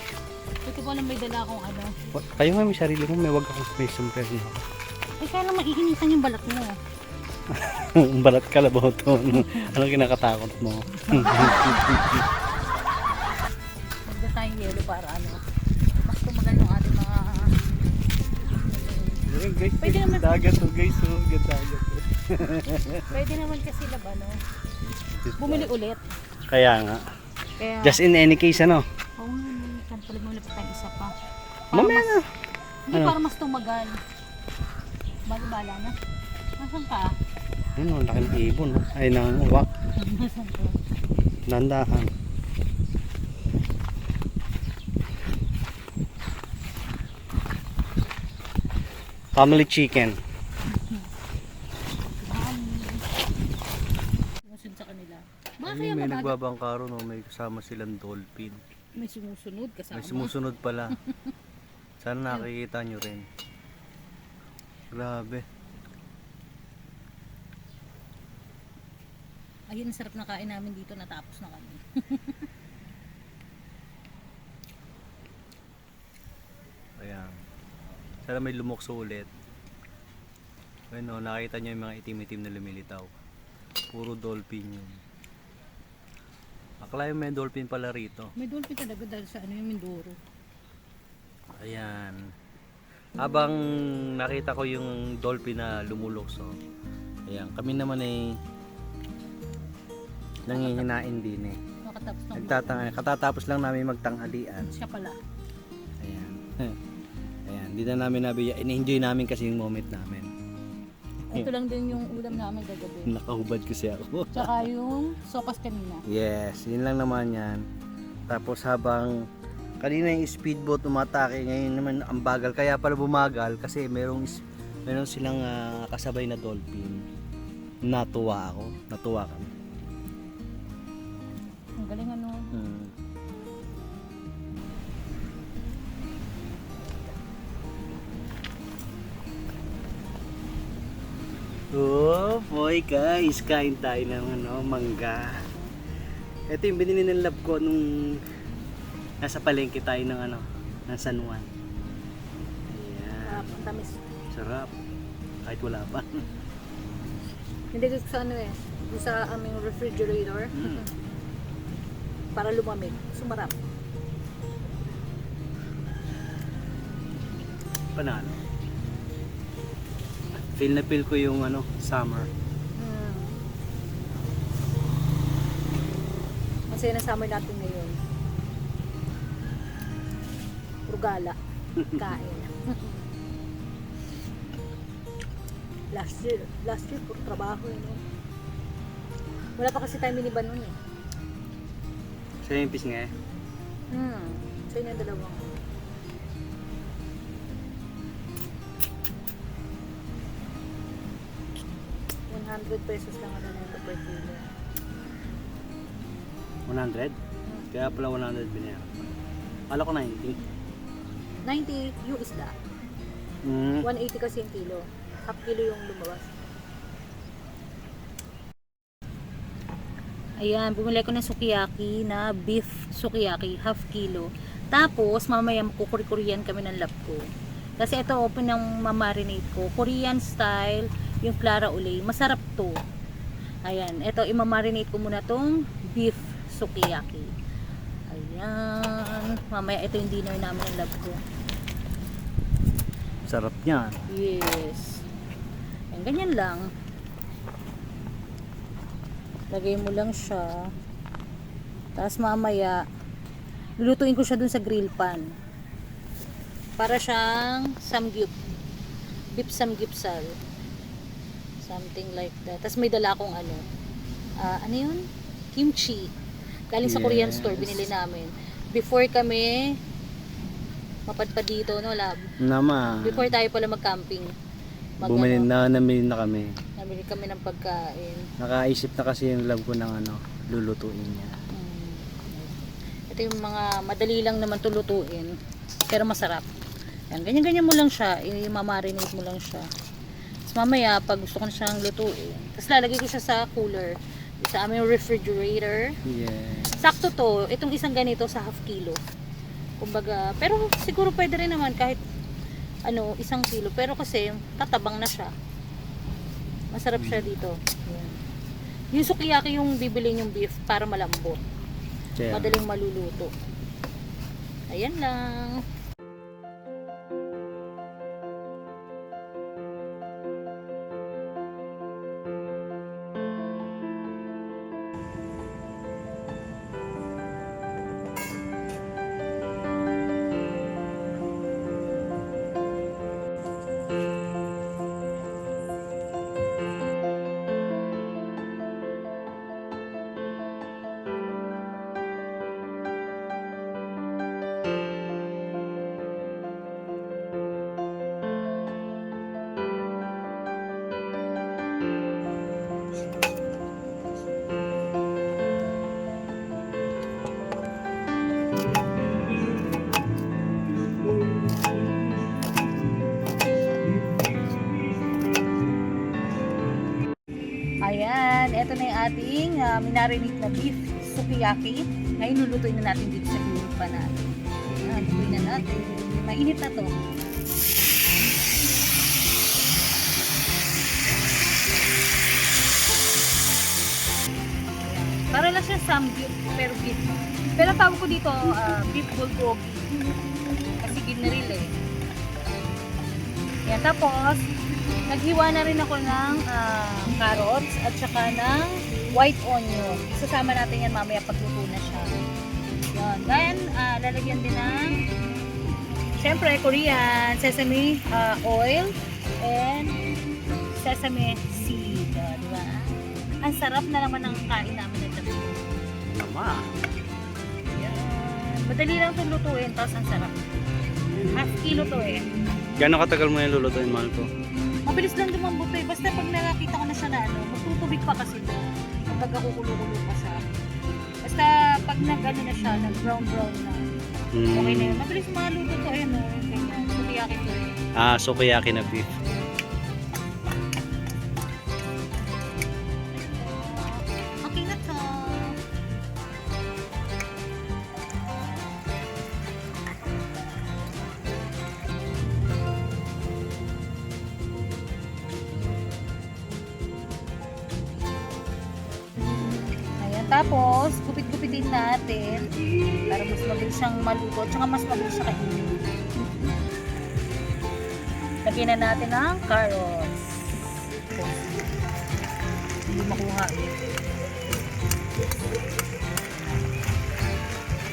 Ito ko lang may dala akong ano. Kayo nga may sarili mo, may wag akong may sombrero. Eh kaya lang maiinitan yung balat mo. Balat ka labaw to. Ano kinakatakot mo? Magda tayong yelo para ano. Mas tumagal yung ating mga... Guys, Pwede naman. dagat to guys. Dagat. Pwede naman kasi labano. Bumili ulit. Kaya nga. Kaya... Just in any case, ano? Oo nga, kan pala mo lapit tayo isa pa. Mamaya mas, na. Hindi, Ano? para mas tumagal. Bala na. Nasaan ka? Ano, ang laki ng ibon. No? Ay, ng uwak. Nasaan ka? Nandahan. Family chicken. Sumusunod sa kanila. Baka Ay, kaya may mabagal. nagbabangkaro, no? May kasama silang dolphin. May sumusunod kasama. May sumusunod pala. Sana nakikita nyo rin. Grabe. Ayun, ang sarap na kain namin dito. Natapos na kami. Ayan. Sana may lumukso ulit. Ayun, no, nakita nyo yung mga itim-itim na lumilitaw. Puro dolphin yun. Akala yung may dolphin pala rito. May dolphin talaga dahil sa ano yung Mindoro. Ayan. Habang nakita ko yung dolphin na lumulokso. Ayan, kami naman ay nangihinain din eh. Makatapos ng Katatapos lang namin magtanghalian. siya pala. Ayan. Ayan, di na namin nabiya. In-enjoy namin kasi yung moment namin. Ito lang din yung ulam namin gagabi. Nakahubad kasi ako. Tsaka yung sopas kanina. Yes, yun lang naman yan. Tapos habang kanina yung speedboat umatake, ngayon naman ang bagal. Kaya pala bumagal kasi meron silang kasabay na dolphin. Natuwa ako. Natuwa kami. Ang galing ano. Oh boy guys, kain tayo ng mangga. Ito yung binili ng lab ko nung nasa palengke tayo ng ng San Juan. Ayan. Ang tamis. Sarap. Kahit wala pa. Hindi ko sa ano eh. Sa aming refrigerator. Para lumamig. Sumarap. Panalo. Feel na feel ko yung summer. Masaya na summer natin ngayon. Purgala. Kain. last year puro trabaho no? Wala pa kasi tayo miniban nun eh. Sa yung pis nga eh. So yun ang dalawang. ₱100 lang ano nito per kilo. 100? Kaya pala 100 binayaran. Kala ko 90. 90 yung isda. 180 kasi yung kilo. Half kilo yung lumabas. Ayan, bumili ko ng sukiyaki na beef sukiyaki, half kilo. Tapos, mamaya makukuri-kurian kami ng lab ko. Kasi ito open ng mamarinate ko. Korean style, yung Clara Olay. Masarap to. Ayan, ito imamarinate ko muna tong beef sukiyaki. Ayan. Mamaya ito yung dinner namin ng love ko. Sarap niyan. Yes. Ayan, ganyan lang. Lagay mo lang siya. Tapos mamaya, lulutuin ko siya dun sa grill pan. Para siyang samgyup. Beef samgyupsal. Something like that. Tapos may dala akong ano. Ano yun? Kimchi. Galing sa Korean Yes. store, binili namin. Before kami mapadpad dito, no, lab? Naman. Before tayo pala mag-camping. Namili na kami. Nabili kami ng pagkain. Nakaisip na kasi yung love ko ng ano, lulutuin niya. Ito yung mga madali lang naman tulutuin. Pero masarap. Yan, ganyan-ganyan mo lang siya. I-mamarinate mo lang siya. Tapos mamaya, pag gusto ko na siyang lutuin. Tapos lalagay ko siya sa cooler. Sa aming refrigerator. Yes. Sakto to. Itong isang ganito sa half kilo. Kumbaga, pero siguro pwede rin naman kahit ano, 1 kilo. Pero kasi, tatabang na siya. Masarap siya dito. Yan. Yung sukiyaki yung bibili yung beef para malambot. Kaya, Madaling maluluto. Ayan lang. Ayan, eto na yung ating minarinate na beef sukiyaki. Ngayon lulutuin na natin dito sa grill pa natin. Ayan, lutuin na natin. Mainit na to. Ayan. Para lang siya samgyup, pero beef. Pero ang tawag ko dito, beef bulgogi. Kasi ginaril eh. Ayan, tapos, naghiwa na rin ako ng carrots at saka ng white onion. Isasama natin yan mamaya pagluto na siya. Yan. Then, lalagyan din ng syempre, Korean sesame oil and sesame seed. Diba? Ang sarap na naman ng kain namin ng gabi. Tama. Yan. Madali lang ito lutuin, tapos ang sarap. Half kilo to eh. Gano'ng katagal mo yung lulutuin, mahal ko? Mabilis lang lumambot eh. Basta pag nakakita ko na siya na ano, magtutubig pa kasi ito. Kapag kukulo-kulo pa siya. Basta pag nag-ano na siya, nag-brown-brown na. Okay na yun. Mabilis maluto to. Ayun o. Ganyan. Sukiyaki to eh. Sukiyaki na beef. Okay na to. Ayan. Tapos, gupit-gupitin natin para mas mabilis siyang maluto at saka mas mabilis siya kainin. Lagyan na natin ng carrots. Hindi makuha eh.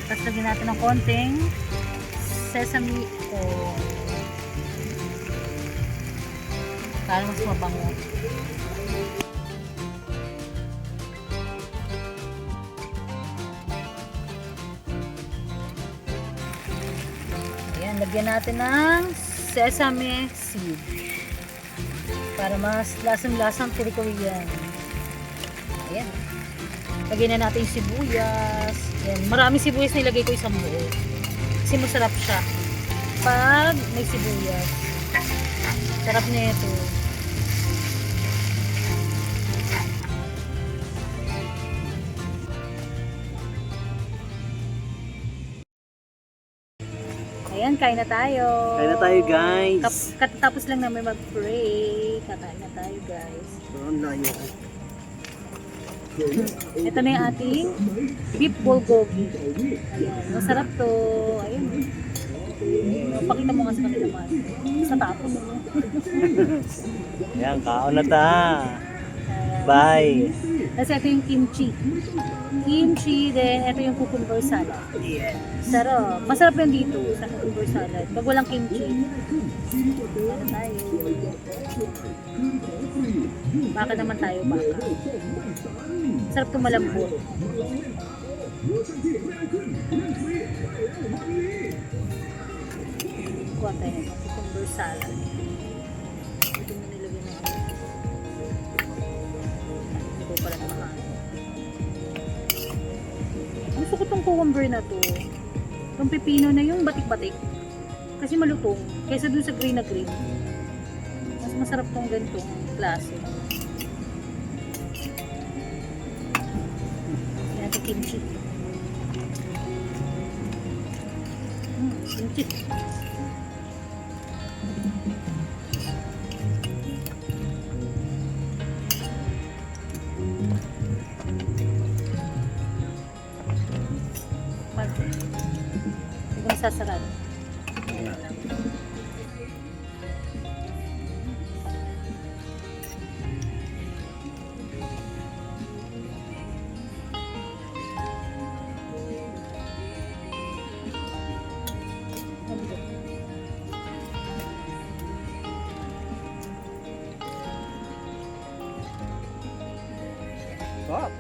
Tapos lagyan natin ng konting sesame oil. Para mas mabango. Ayan, lagyan natin ng sesame seed. Para mas lasang-lasang Korean. Ayan. Lagyan na natin yung sibuyas. Ayan. Maraming sibuyas na ilagay ko isang buo. Kasi masarap siya. Pag may sibuyas. Sarap na ito. Ayan, kain na tayo. Kain na tayo, guys. Katatapos lang namin mag-pray. Kakain na tayo, guys. Ang layo ko. Ito na yung ating beef bulgogi. Ayan, masarap to. Ayan. Pakita mo nga sa kanila man. Sa tapos. Ayan, kaon na ta. Bye. Kasi ito yung kimchi. Kimchi, then ito yung cucumber salad. Yes. Sarap. Masarap yan dito sa cucumber salad. Pag walang kimchi. Ano tayo? Baka naman tayo, baka. Sarap ito malambot. Kuha tayo ng cucumber salad. Ito mo nilagyan na ako. Hindi ko pala naman. Gusto ko tong cucumber na to. Itong pipino na yung batik-batik. Kasi malutong. Kaysa dun sa green na green. Mas masarap tong ganitong klase. Yan natin kimchi. Kimchi. Hindi ko masasarado. Stop.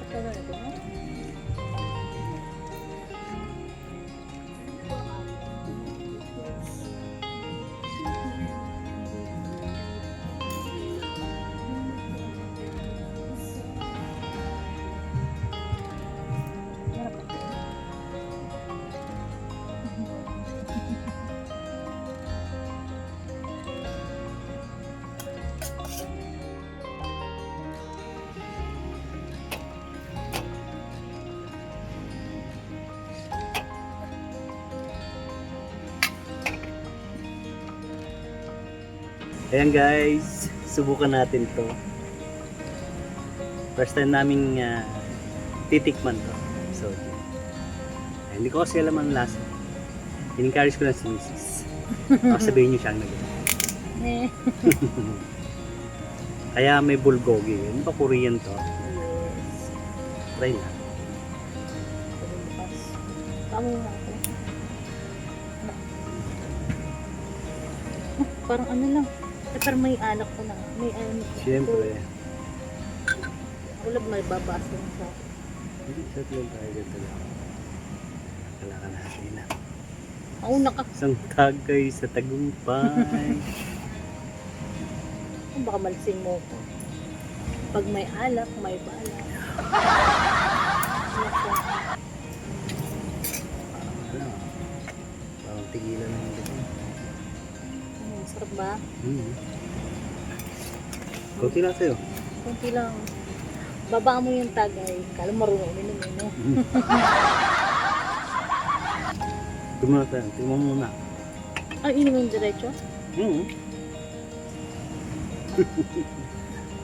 Ito na ito, no? Ayan guys, subukan natin to. First time naming titikman to. So, hindi ko kasi alam ang lasa. In-encourage ko lang si Mrs. Baka sabihin niyo siya ang nagawa. Eh. Kaya may bulgogi. Ano ba Korean to? Try na. Tama mo ako. Parang ano lang. Pero may anak ko na. May ano. Siyempre. Wala may babasa na sa akin. Hindi sa lang tayo dito lang. Kailangan natin na. Mauna ka. Isang tagay sa tagumpay. Baka malisin mo ko. Pag may alak, may balak. Ano? Parang tigilan na yung dito. Sarap ba? Kunti lang sa'yo. Kunti lang. Baba mo yung tagay. Kala marunong uminom mo. Tingnan tayo. Tingnan mo muna. Ay, inom yung diretso?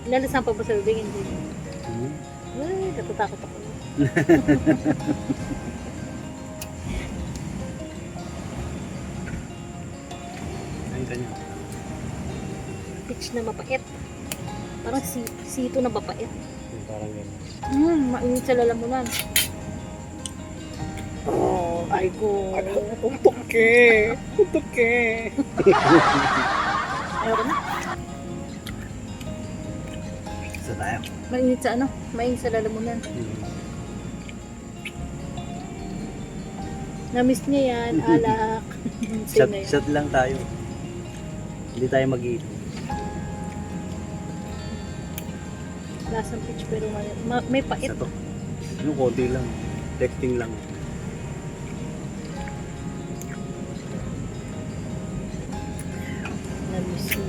Lalasan pa ba sa bibig? Hindi. Ay, natatakot ako. Ayun kanya. Peach na mapait. Parang sito na mapait. Parang gano'n. Mainit sa lalamunan. Oh, ay ko. Untoke! Untoke! Ayoko na. Isa tayo. Mainit sa ano? Mainit sa lalamunan. Na-miss niya yan, alak. Shot, Sino yun? shot lang tayo. Hindi tayo mag-iinom. Lasang peach pero may pait. Isa to. Yung konti lang. Texting lang. Na-miss niya.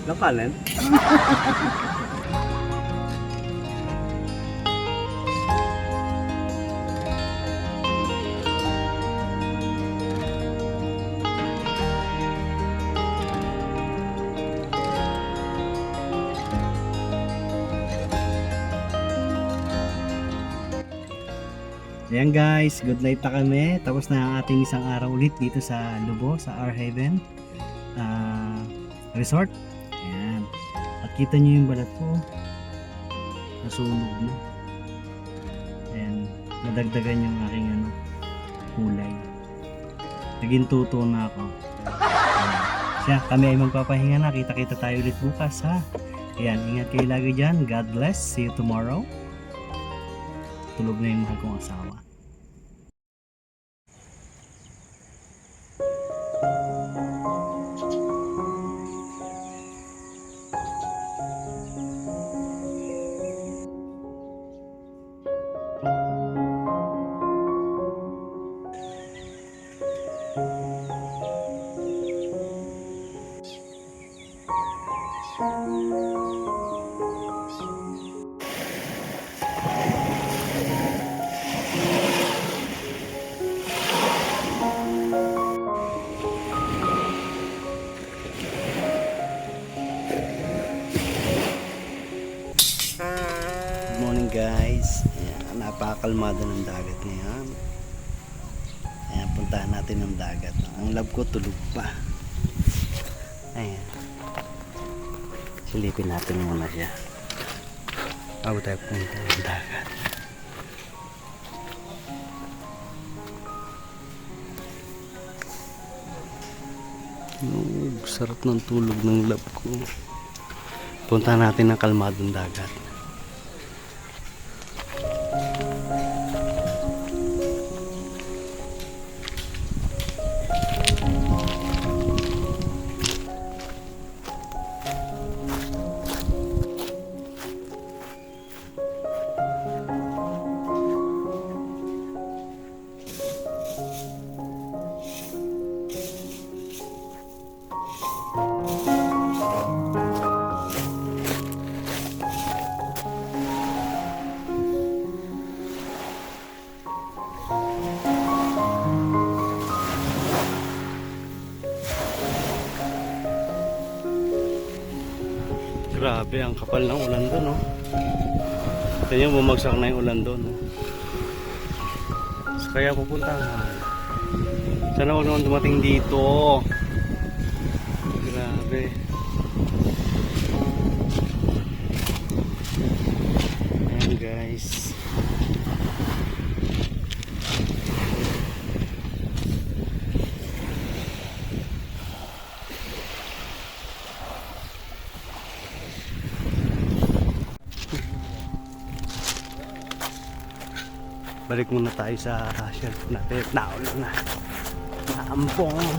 Lang kanin? Ayan guys, good night na kami. Tapos na ang ating isang araw ulit dito sa Lubo, sa Our Haven Resort. Ayan. At kita nyo yung balat ko. Nasunog na. Ayan. Nadagdagan yung aking kulay. Naging tuto na ako. Ayan. Siya, kami ay magpapahinga na. Kita-kita tayo ulit bukas ha. Ayan, ingat kayo lagi dyan. God bless. See you tomorrow. Tulog na yung mahal kong asawa. Good morning guys. Ayan, napakakalmado ng dagat ngayon. Ayan, puntahan natin ang dagat. Ang lab ko tulog pa. Ayan. Silipin natin muna siya. Bago tayo punta ng dagat. Sarap ng tulog ng lab ko. Puntahan natin ang kalmadong dagat. Grabe, ang kapal ng ulan doon, no? Kaya bumagsak na yung ulan doon, no? So, kaya pupuntahan. Sana huwag naman dumating dito. Grabe. Ayan, guys. Balik muna tayo sa shelf natin. Naulan na. Maambon.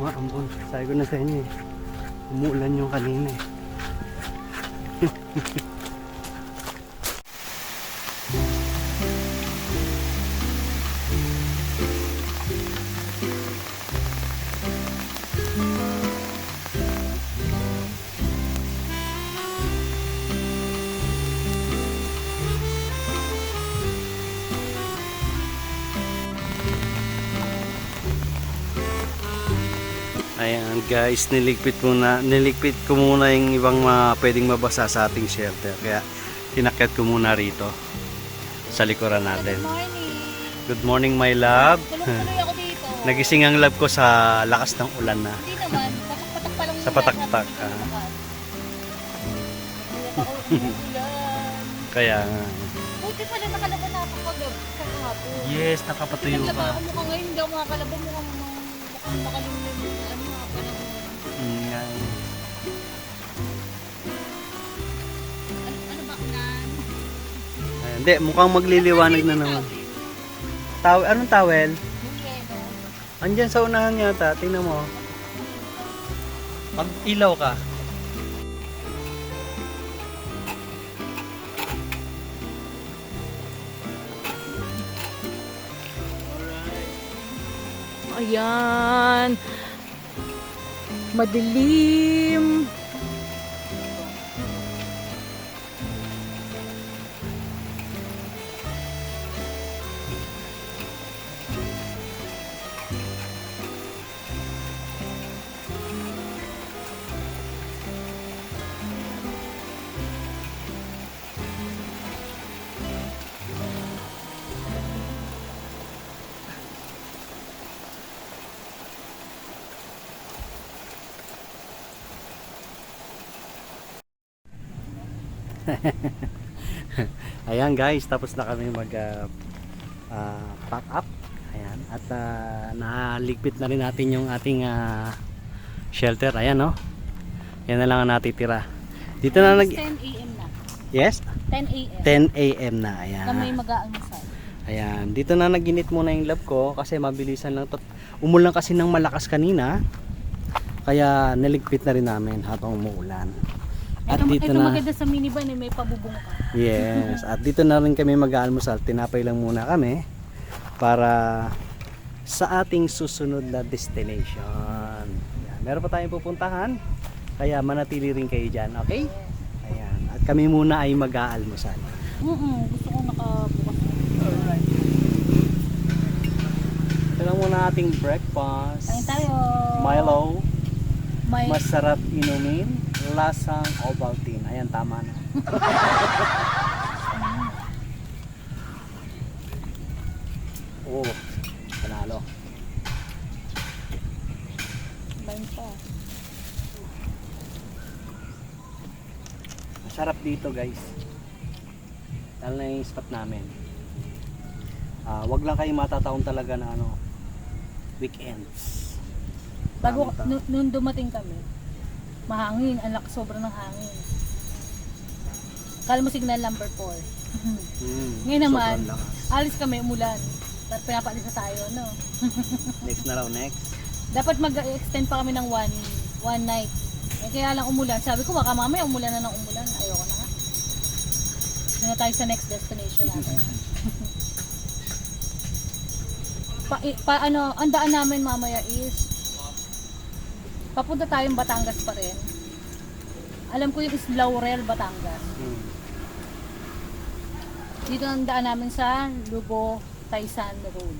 Maambon. Sabi ko na sa inyo eh. Umuulan yung kanina eh. Ayan guys, niligpit ko muna yung ibang pwedeng mabasa sa ating shelter. Kaya tinakyat ko muna rito sa likuran natin. Good morning. Good morning my love. Tuloy-tuloy ako dito. Nagising ang love ko sa lakas ng ulan na. Hindi naman, patak-patak pa lang. Sa patak-patak, Kaya nga. Buti pala nakalaban na ako kahapon. Yes, nakapatuyo Naglaba ka. ako mukhang ngayon, hindi ako makakalaban mukhang makalimlim yung Nga. ano ba nan? Ayan, hindi, mukhang magliliwanag na naman. Anong towel? Andyan sa unahan yata, tingnan mo. Mag-ilaw ka. Ayan. Madilim. Ayan guys, tapos na kami mag pack up. Ayan, at naligpit na rin natin yung ating shelter. Ayan, no? Yan na lang ang natitira. Dito na 10 a.m. na. Yes? 10 a.m. 10 a.m. na. Ayan. Kami mag-aalmusal. Ayan, dito na naginit muna yung lab ko kasi mabilisan lang to. Umulan kasi ng malakas kanina. Kaya naligpit na rin namin habang umuulan. At dito ito na, maganda sa minivan may pabubong ka. yes, at dito na rin kami mag-aalmusal. Tinapay lang muna kami para sa ating susunod na destination. Ayan, meron pa tayong pupuntahan. Kaya manatili rin kayo dyan, okay? Ayan, at kami muna ay mag-aalmusal. Gusto ko nakabukas. Ito lang muna ating breakfast. Kain tayo. Milo. May Masarap inumin, lasang Ovaltine. Ayan, tama na. Oh, panalo. Bain pa. Masarap dito guys. Lalo na yung spot namin. Wag lang kayo matataon talaga na ano, weekends. Bago Tama. nung dumating kami, mahangin, ang lakas sobra ng hangin. Kala mo signal number 4. Ngayon naman, sobrang lakas. alis kami, umulan. Tapos pinapaalis na tayo, no? Next na raw, next. Dapat mag-extend pa kami ng one night. Eh, kaya lang umulan. Sabi ko, baka mamaya umulan na ng umulan. Ayoko na nga. Doon na tayo sa next destination natin. Ang daan namin mamaya is papunta tayong Batangas pa rin. Alam ko yung is Laurel, Batangas. Dito ang daan namin sa Lubo, Taysan Road.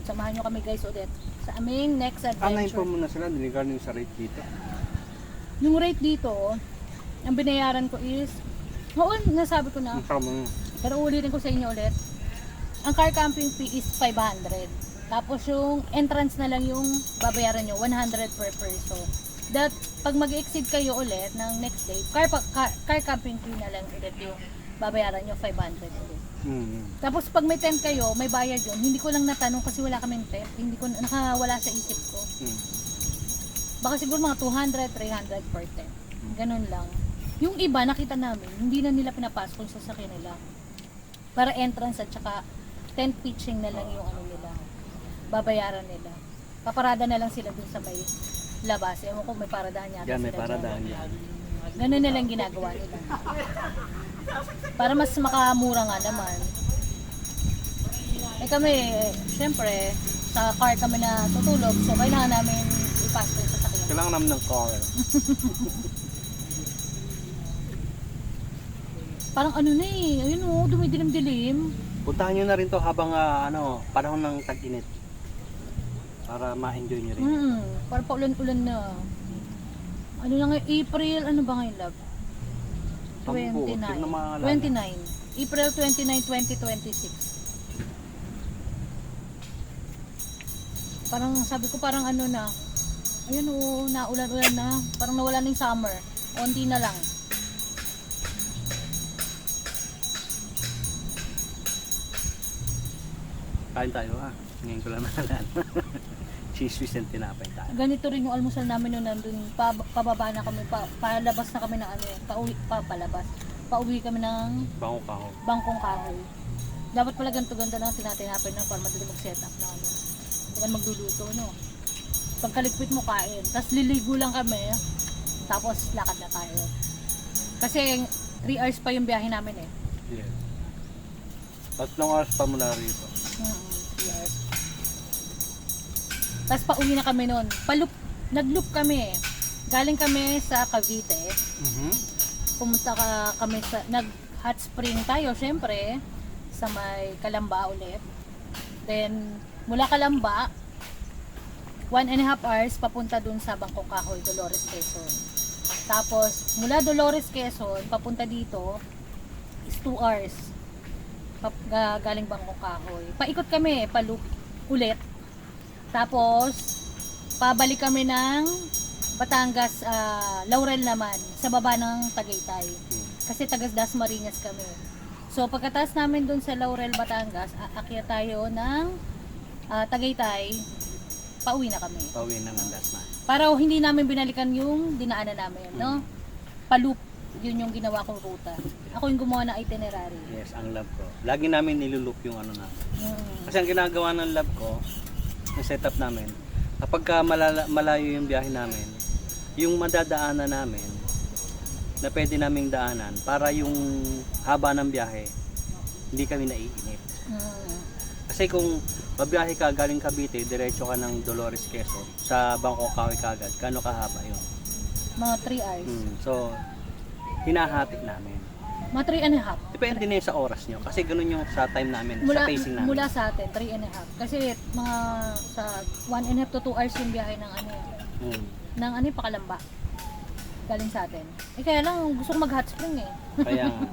Samahan nyo kami guys ulit sa aming next Anayin adventure. po muna sila regarding sa rate dito. Yung rate dito, ang binayaran ko is, noon nasabi ko na, pero ulitin ko sa inyo ulit, ang car camping fee is 500. Tapos yung entrance na lang yung babayaran nyo, 100 per person. That, pag mag-exceed kayo ulit ng next day, car camping fee na lang ulit yung babayaran nyo, 500 ulit. Tapos pag may tent kayo, may bayad yun. Hindi ko lang natanong kasi wala kaming tent. Hindi ko nakawala sa isip ko. Baka siguro mga 200, 300 per tent. Ganun lang. Yung iba nakita namin, hindi na nila pinapasok yung sasakyan nila. Para entrance at saka tent pitching na lang yung ano nila. Babayaran nila. Paparada na lang sila dun sa may labas. Ewan ko may paradahan yata Yan, may sila paradahan dyan. yan. Ganun na lang ginagawa nila. Para mas makamura nga naman. Eh kami, syempre, sa car kami na tutulog, so kailangan namin ipasok yung sasakyan. Kailangan namin ng car. Parang ano na eh, ayun o, dumidilim-dilim. Puntahan nyo na rin to habang panahon ng tag-init. Para ma-enjoy nyo rin. Parang paulan-ulan na. Ano na nga, April, ano ba ngayon love? 29. 29. April 29, 2026. Parang sabi ko parang ano na. Ayun o, naulan-ulan na. Parang nawala na yung summer. Onti na lang. Kain tayo Ngayon ko lang naalala. Cheese whiz and tinapay tayo. Ganito rin yung almusal namin nung nandun. Pababa na kami. Palabas na kami ng ano. Palabas. Pauwi kami ng Bango kaho. bangkong kahoy. Dapat pala ganito ganda lang tinatinapay na para madali mag-set up na ano. Hindi ka magluluto, no? Pagkalikpit mo kain. Tapos liligo lang kami. Tapos lakad na tayo. Kasi 3 hours pa yung biyahe namin eh. Yeah. 3 oras pa mula rito. 3 hours. Tapos pauwi na kami noon. Nag-loop kami. Galing kami sa Cavite. Pumunta kami sa nag-hot spring tayo syempre sa may Calamba ulit. Then mula Calamba 1.5 hours papunta dun sa Bangkong Kahoy, Dolores, Quezon. Tapos mula Dolores, Quezon papunta dito is 2 hours. Galing Bangkong Kahoy. Paikot kami, pa-loop ulit. Tapos pabalik kami ng Batangas, Laurel naman, sa baba ng Tagaytay. Kasi taga Dasmariñas kami. So pagkatapos namin dun sa Laurel, Batangas, aakyat tayo ng Tagaytay, pauwi na kami. Pauwi na ng Dasma. Para hindi namin binalikan yung dinaanan namin, no? Palup, yun yung ginawa kong ruta. Ako yung gumawa ng itinerary. Yes, ang lab ko. Lagi namin nilulup yung ano na. Kasi ang ginagawa ng lab ko, yung setup namin, kapag malayo yung biyahe namin, yung madadaanan namin, na pwede naming daanan, para yung haba ng biyahe, hindi kami naiinip. Kasi kung babiyahe ka galing Cavite, diretso ka ng Dolores, Quezon, sa Bangkok Kawi kagad, kano kahaba yun? Mga 3 hours. So, hinahati namin. Mga 3 and a half. Depende na yun sa oras nyo, kasi ganun yung sa time namin, sa pacing namin. Mula sa atin, 3 and a half. Kasi mga sa 1 and a half to 2 hours yung biyahe ng ano, ng ano yung Pakalamba. Galing sa atin. Kaya lang, gusto ko mag-hot spring eh. Kaya nga.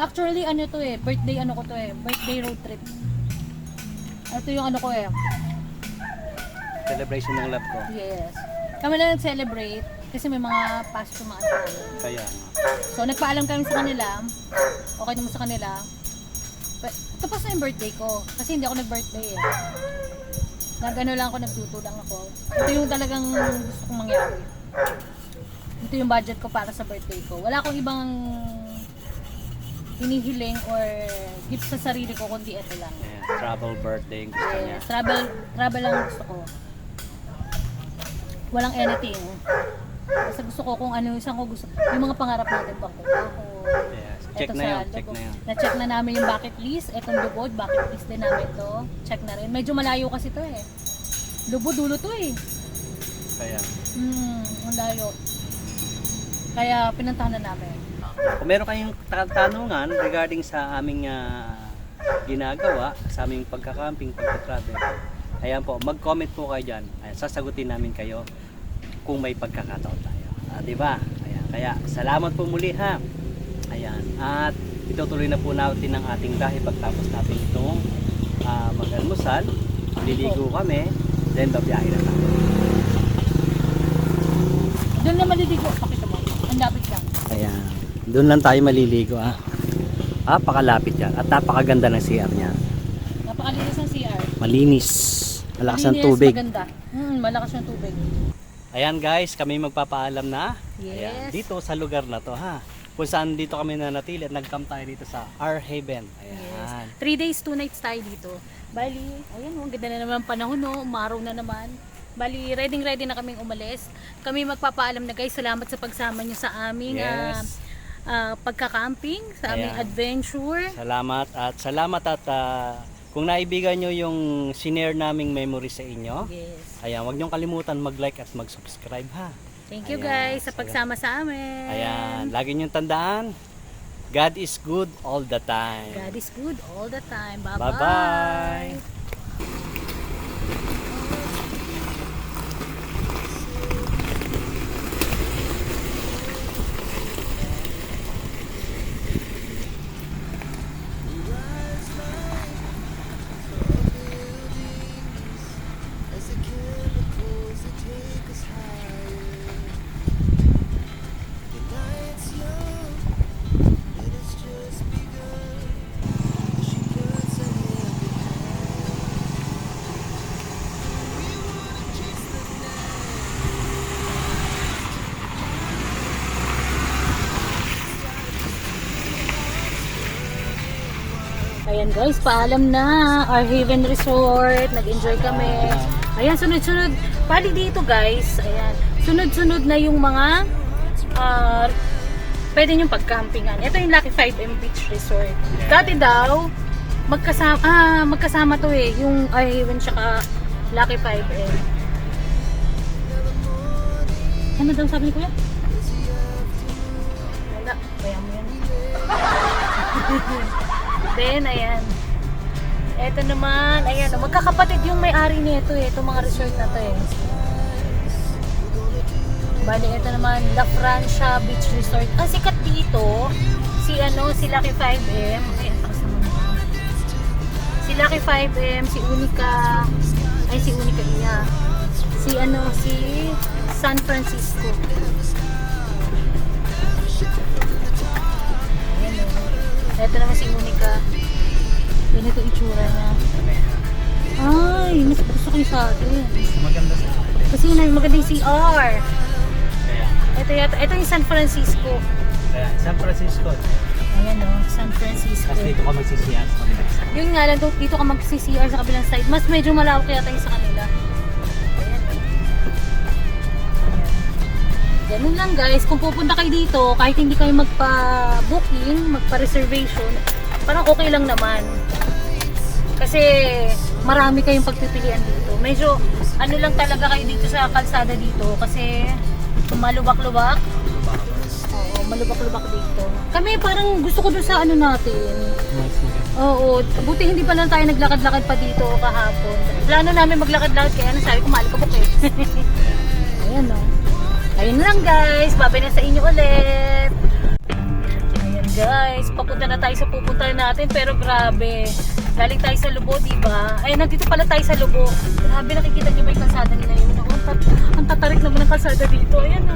Actually, ano to eh, birthday ano ko to eh, birthday road trip. Ito yung ano ko eh, Celebration ng lab ko. yes. Kami na nag-celebrate kasi may mga pasok yung mga ano. Kaya nga. So, nagpaalam kami sa kanila, okay naman sa kanila. Tapos na yung birthday ko, kasi hindi ako nag-birthday eh. Nag-ano lang ako, nagluto lang ako. Ito yung talagang gusto kong mangyari. Ito yung budget ko para sa birthday ko. Wala akong ibang hinihiling or gift sa sarili ko kundi ito lang. Yeah, travel birthday yung gusto niya. Yes, travel lang gusto ko. Walang anything. Basta gusto ko kung ano isang ko gusto. Yung mga pangarap natin bang ako. Yes. Check na yun, check na yun. Na-check na namin yung bucket list. Etong Lubod, bucket list din namin to. Check na rin. Medyo malayo kasi to eh. Lubod, dulo to eh. Kaya. Ang layo. Kaya pinuntahan na namin. Kung meron kayong katanungan regarding sa aming ginagawa, sa aming pagka-camping, pagka-travel, ayan po, mag-comment po kayo dyan. Ayan, sasagutin namin kayo kung may pagkakataon tayo. Di ba? Ayan, kaya salamat po muli ha. Ayan, at itutuloy na po natin ang ating biyahe pagtapos natin itong mag-almusal. Liligo kami, then babiyahe na tayo. Doon na maliligo. Pakita mo. Ang lapit lang. Ayan, doon lang tayo maliligo ah. Napakalapit yan at napakaganda ng CR niya. Napakalinis ng CR. Malinis. Malakas ng Malinis, tubig. Maganda. Malakas ng tubig. Ayan guys, kami magpapaalam na. Yes. Ayan, dito sa lugar na to ha. Kung saan dito kami nanatili at nag-camp tayo dito sa Our Haven. Ayan. 3 days, 2 nights tayo dito. Bali, ayan ang ganda na naman ang panahon no, umaraw na naman. Bali, ready na kaming umalis. Kami magpapaalam na guys, salamat sa pagsama niyo sa aming Yes. pagka-camping, sa aming Ayan. adventure. Salamat at kung naibigan nyo yung sinare naming memory sa inyo, Yes. ayan, huwag nyo kalimutan mag-like at mag-subscribe ha. Thank you Ayan. guys sa pagsama sa amin. Ayan, lagi nyo tandaan, God is good all the time. God is good all the time. Bye-bye. Bye-bye. as the chemicals that take us higher. The night's young and it's just begun. She puts her hand behind. We wanna chase the Ayan guys, paalam na. Our Haven Resort. Nag-enjoy kami. Ayan, sunod-sunod. Pali dito guys. Ayan. Sunod-sunod na yung mga pwede nyo pag-campingan. Ito yung Lucky 5M Beach Resort. Dati daw, magkasama to eh. Yung Our Haven tsaka Lucky 5M. Ano daw sabi ni Kuya? Wala. Kaya mo yan. Then, ayan. Ito naman, ayan. Magkakapatid yung may-ari nito eh. Itong mga resort na to eh. Bali, ito naman, La Francia Beach Resort. Ang sikat dito, si Lucky 5M. Ayan, pakasama mo. Si Lucky 5M, si Unica iya. Si San Francisco. Ito naman si Monica. Ganito itsura niya. Ay, mas gusto ko yung sa atin. Maganda sa atin. Kasi yun, maganda yung CR. Ito yata, ito yung San Francisco. Kaya, San Francisco. Ayan o, San Francisco. Tapos dito ka magsisiyas. Yun nga lang, dito ka mag-CR sa kabilang side. Mas medyo malawak yata yung sa kanila. Ayan o. Ganun lang guys, kung pupunta kayo dito, kahit hindi kayo magpa-booking, magpa-reservation, parang okay lang naman. Kasi marami kayong pagpipilian dito. Medyo ano lang talaga kayo dito sa kalsada dito kasi malubak-lubak. Oo, malubak-lubak dito. Kami parang gusto ko dun sa ano natin. Oo, buti hindi pa lang tayo naglakad-lakad pa dito kahapon. Plano namin maglakad-lakad kaya nasabi ko maalikabok eh. Ayan o. Ayun lang guys, babay na sa inyo ulit. Ayan guys, papunta na tayo sa pupuntahan natin pero grabe. Galing tayo sa Lubo, diba? Ay, nandito pala tayo sa Lubo. Grabe, nakikita niyo ba yung kalsada nila yun? Ang tatarik naman ng kalsada dito. Ayan o.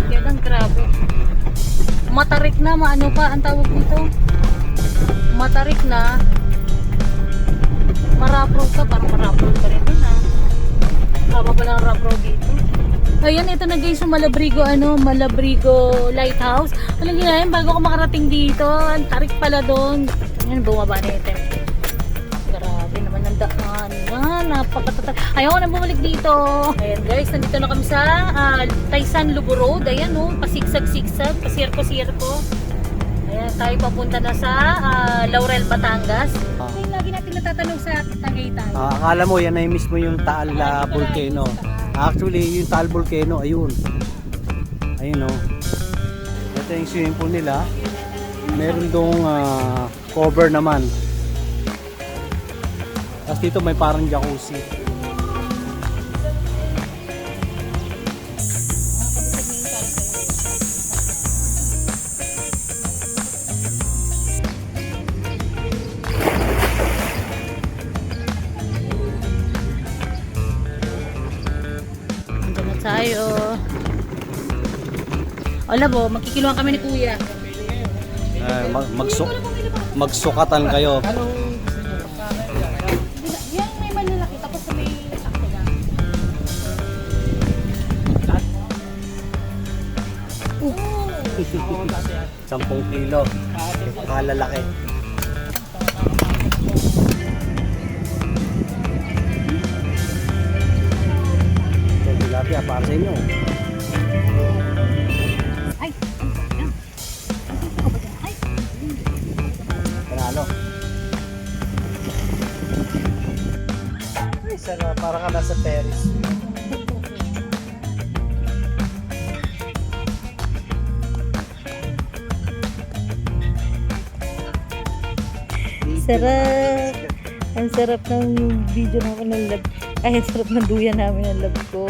Yan lang, grabe. Matarik na, maano pa ang tawag dito? Matarik na. Marapro ka, parang marapro pa rin dun ha. Tama pa lang rapro dito. Ayan, ito na guys yung Malabrigo, Malabrigo Lighthouse. Alam niyo na yun, bago ako makarating dito, ang tarik pala doon. Ayan, bumaba na yung tempo. Grabe naman ang daan. Napakatatak. Ayaw ko na bumalik dito. Ayan guys, nandito na kami sa Taysan Lubo Road. Ayan pasigsag-sigsag, pasirko-sirko. Ayan, tayo papunta na sa Laurel, Batangas. Yung lagi natin natatanong sa Tagaytay. Akala mo yan ay mismo yung Taal Volcano. Actually, yung Taal Volcano, ayun. Ayun o. Ito yung swimming pool nila. Meron dong cover naman. Tapos dito may parang jacuzzi. Andun na tayo. Wala po, magkikiluhan kami ni Kuya. Magsukatan kayo. Yan may malalaki tapos may sakto lang. 10 kilo. Kalalaki. Ito, tilapia para sa inyo. Ay! Ay! Panalo. Ay, sarap. Para ka nasa Paris. Sarap! Ang sarap ng video namin ng lab. Ay, ang sarap ng duyan namin ng lab ko.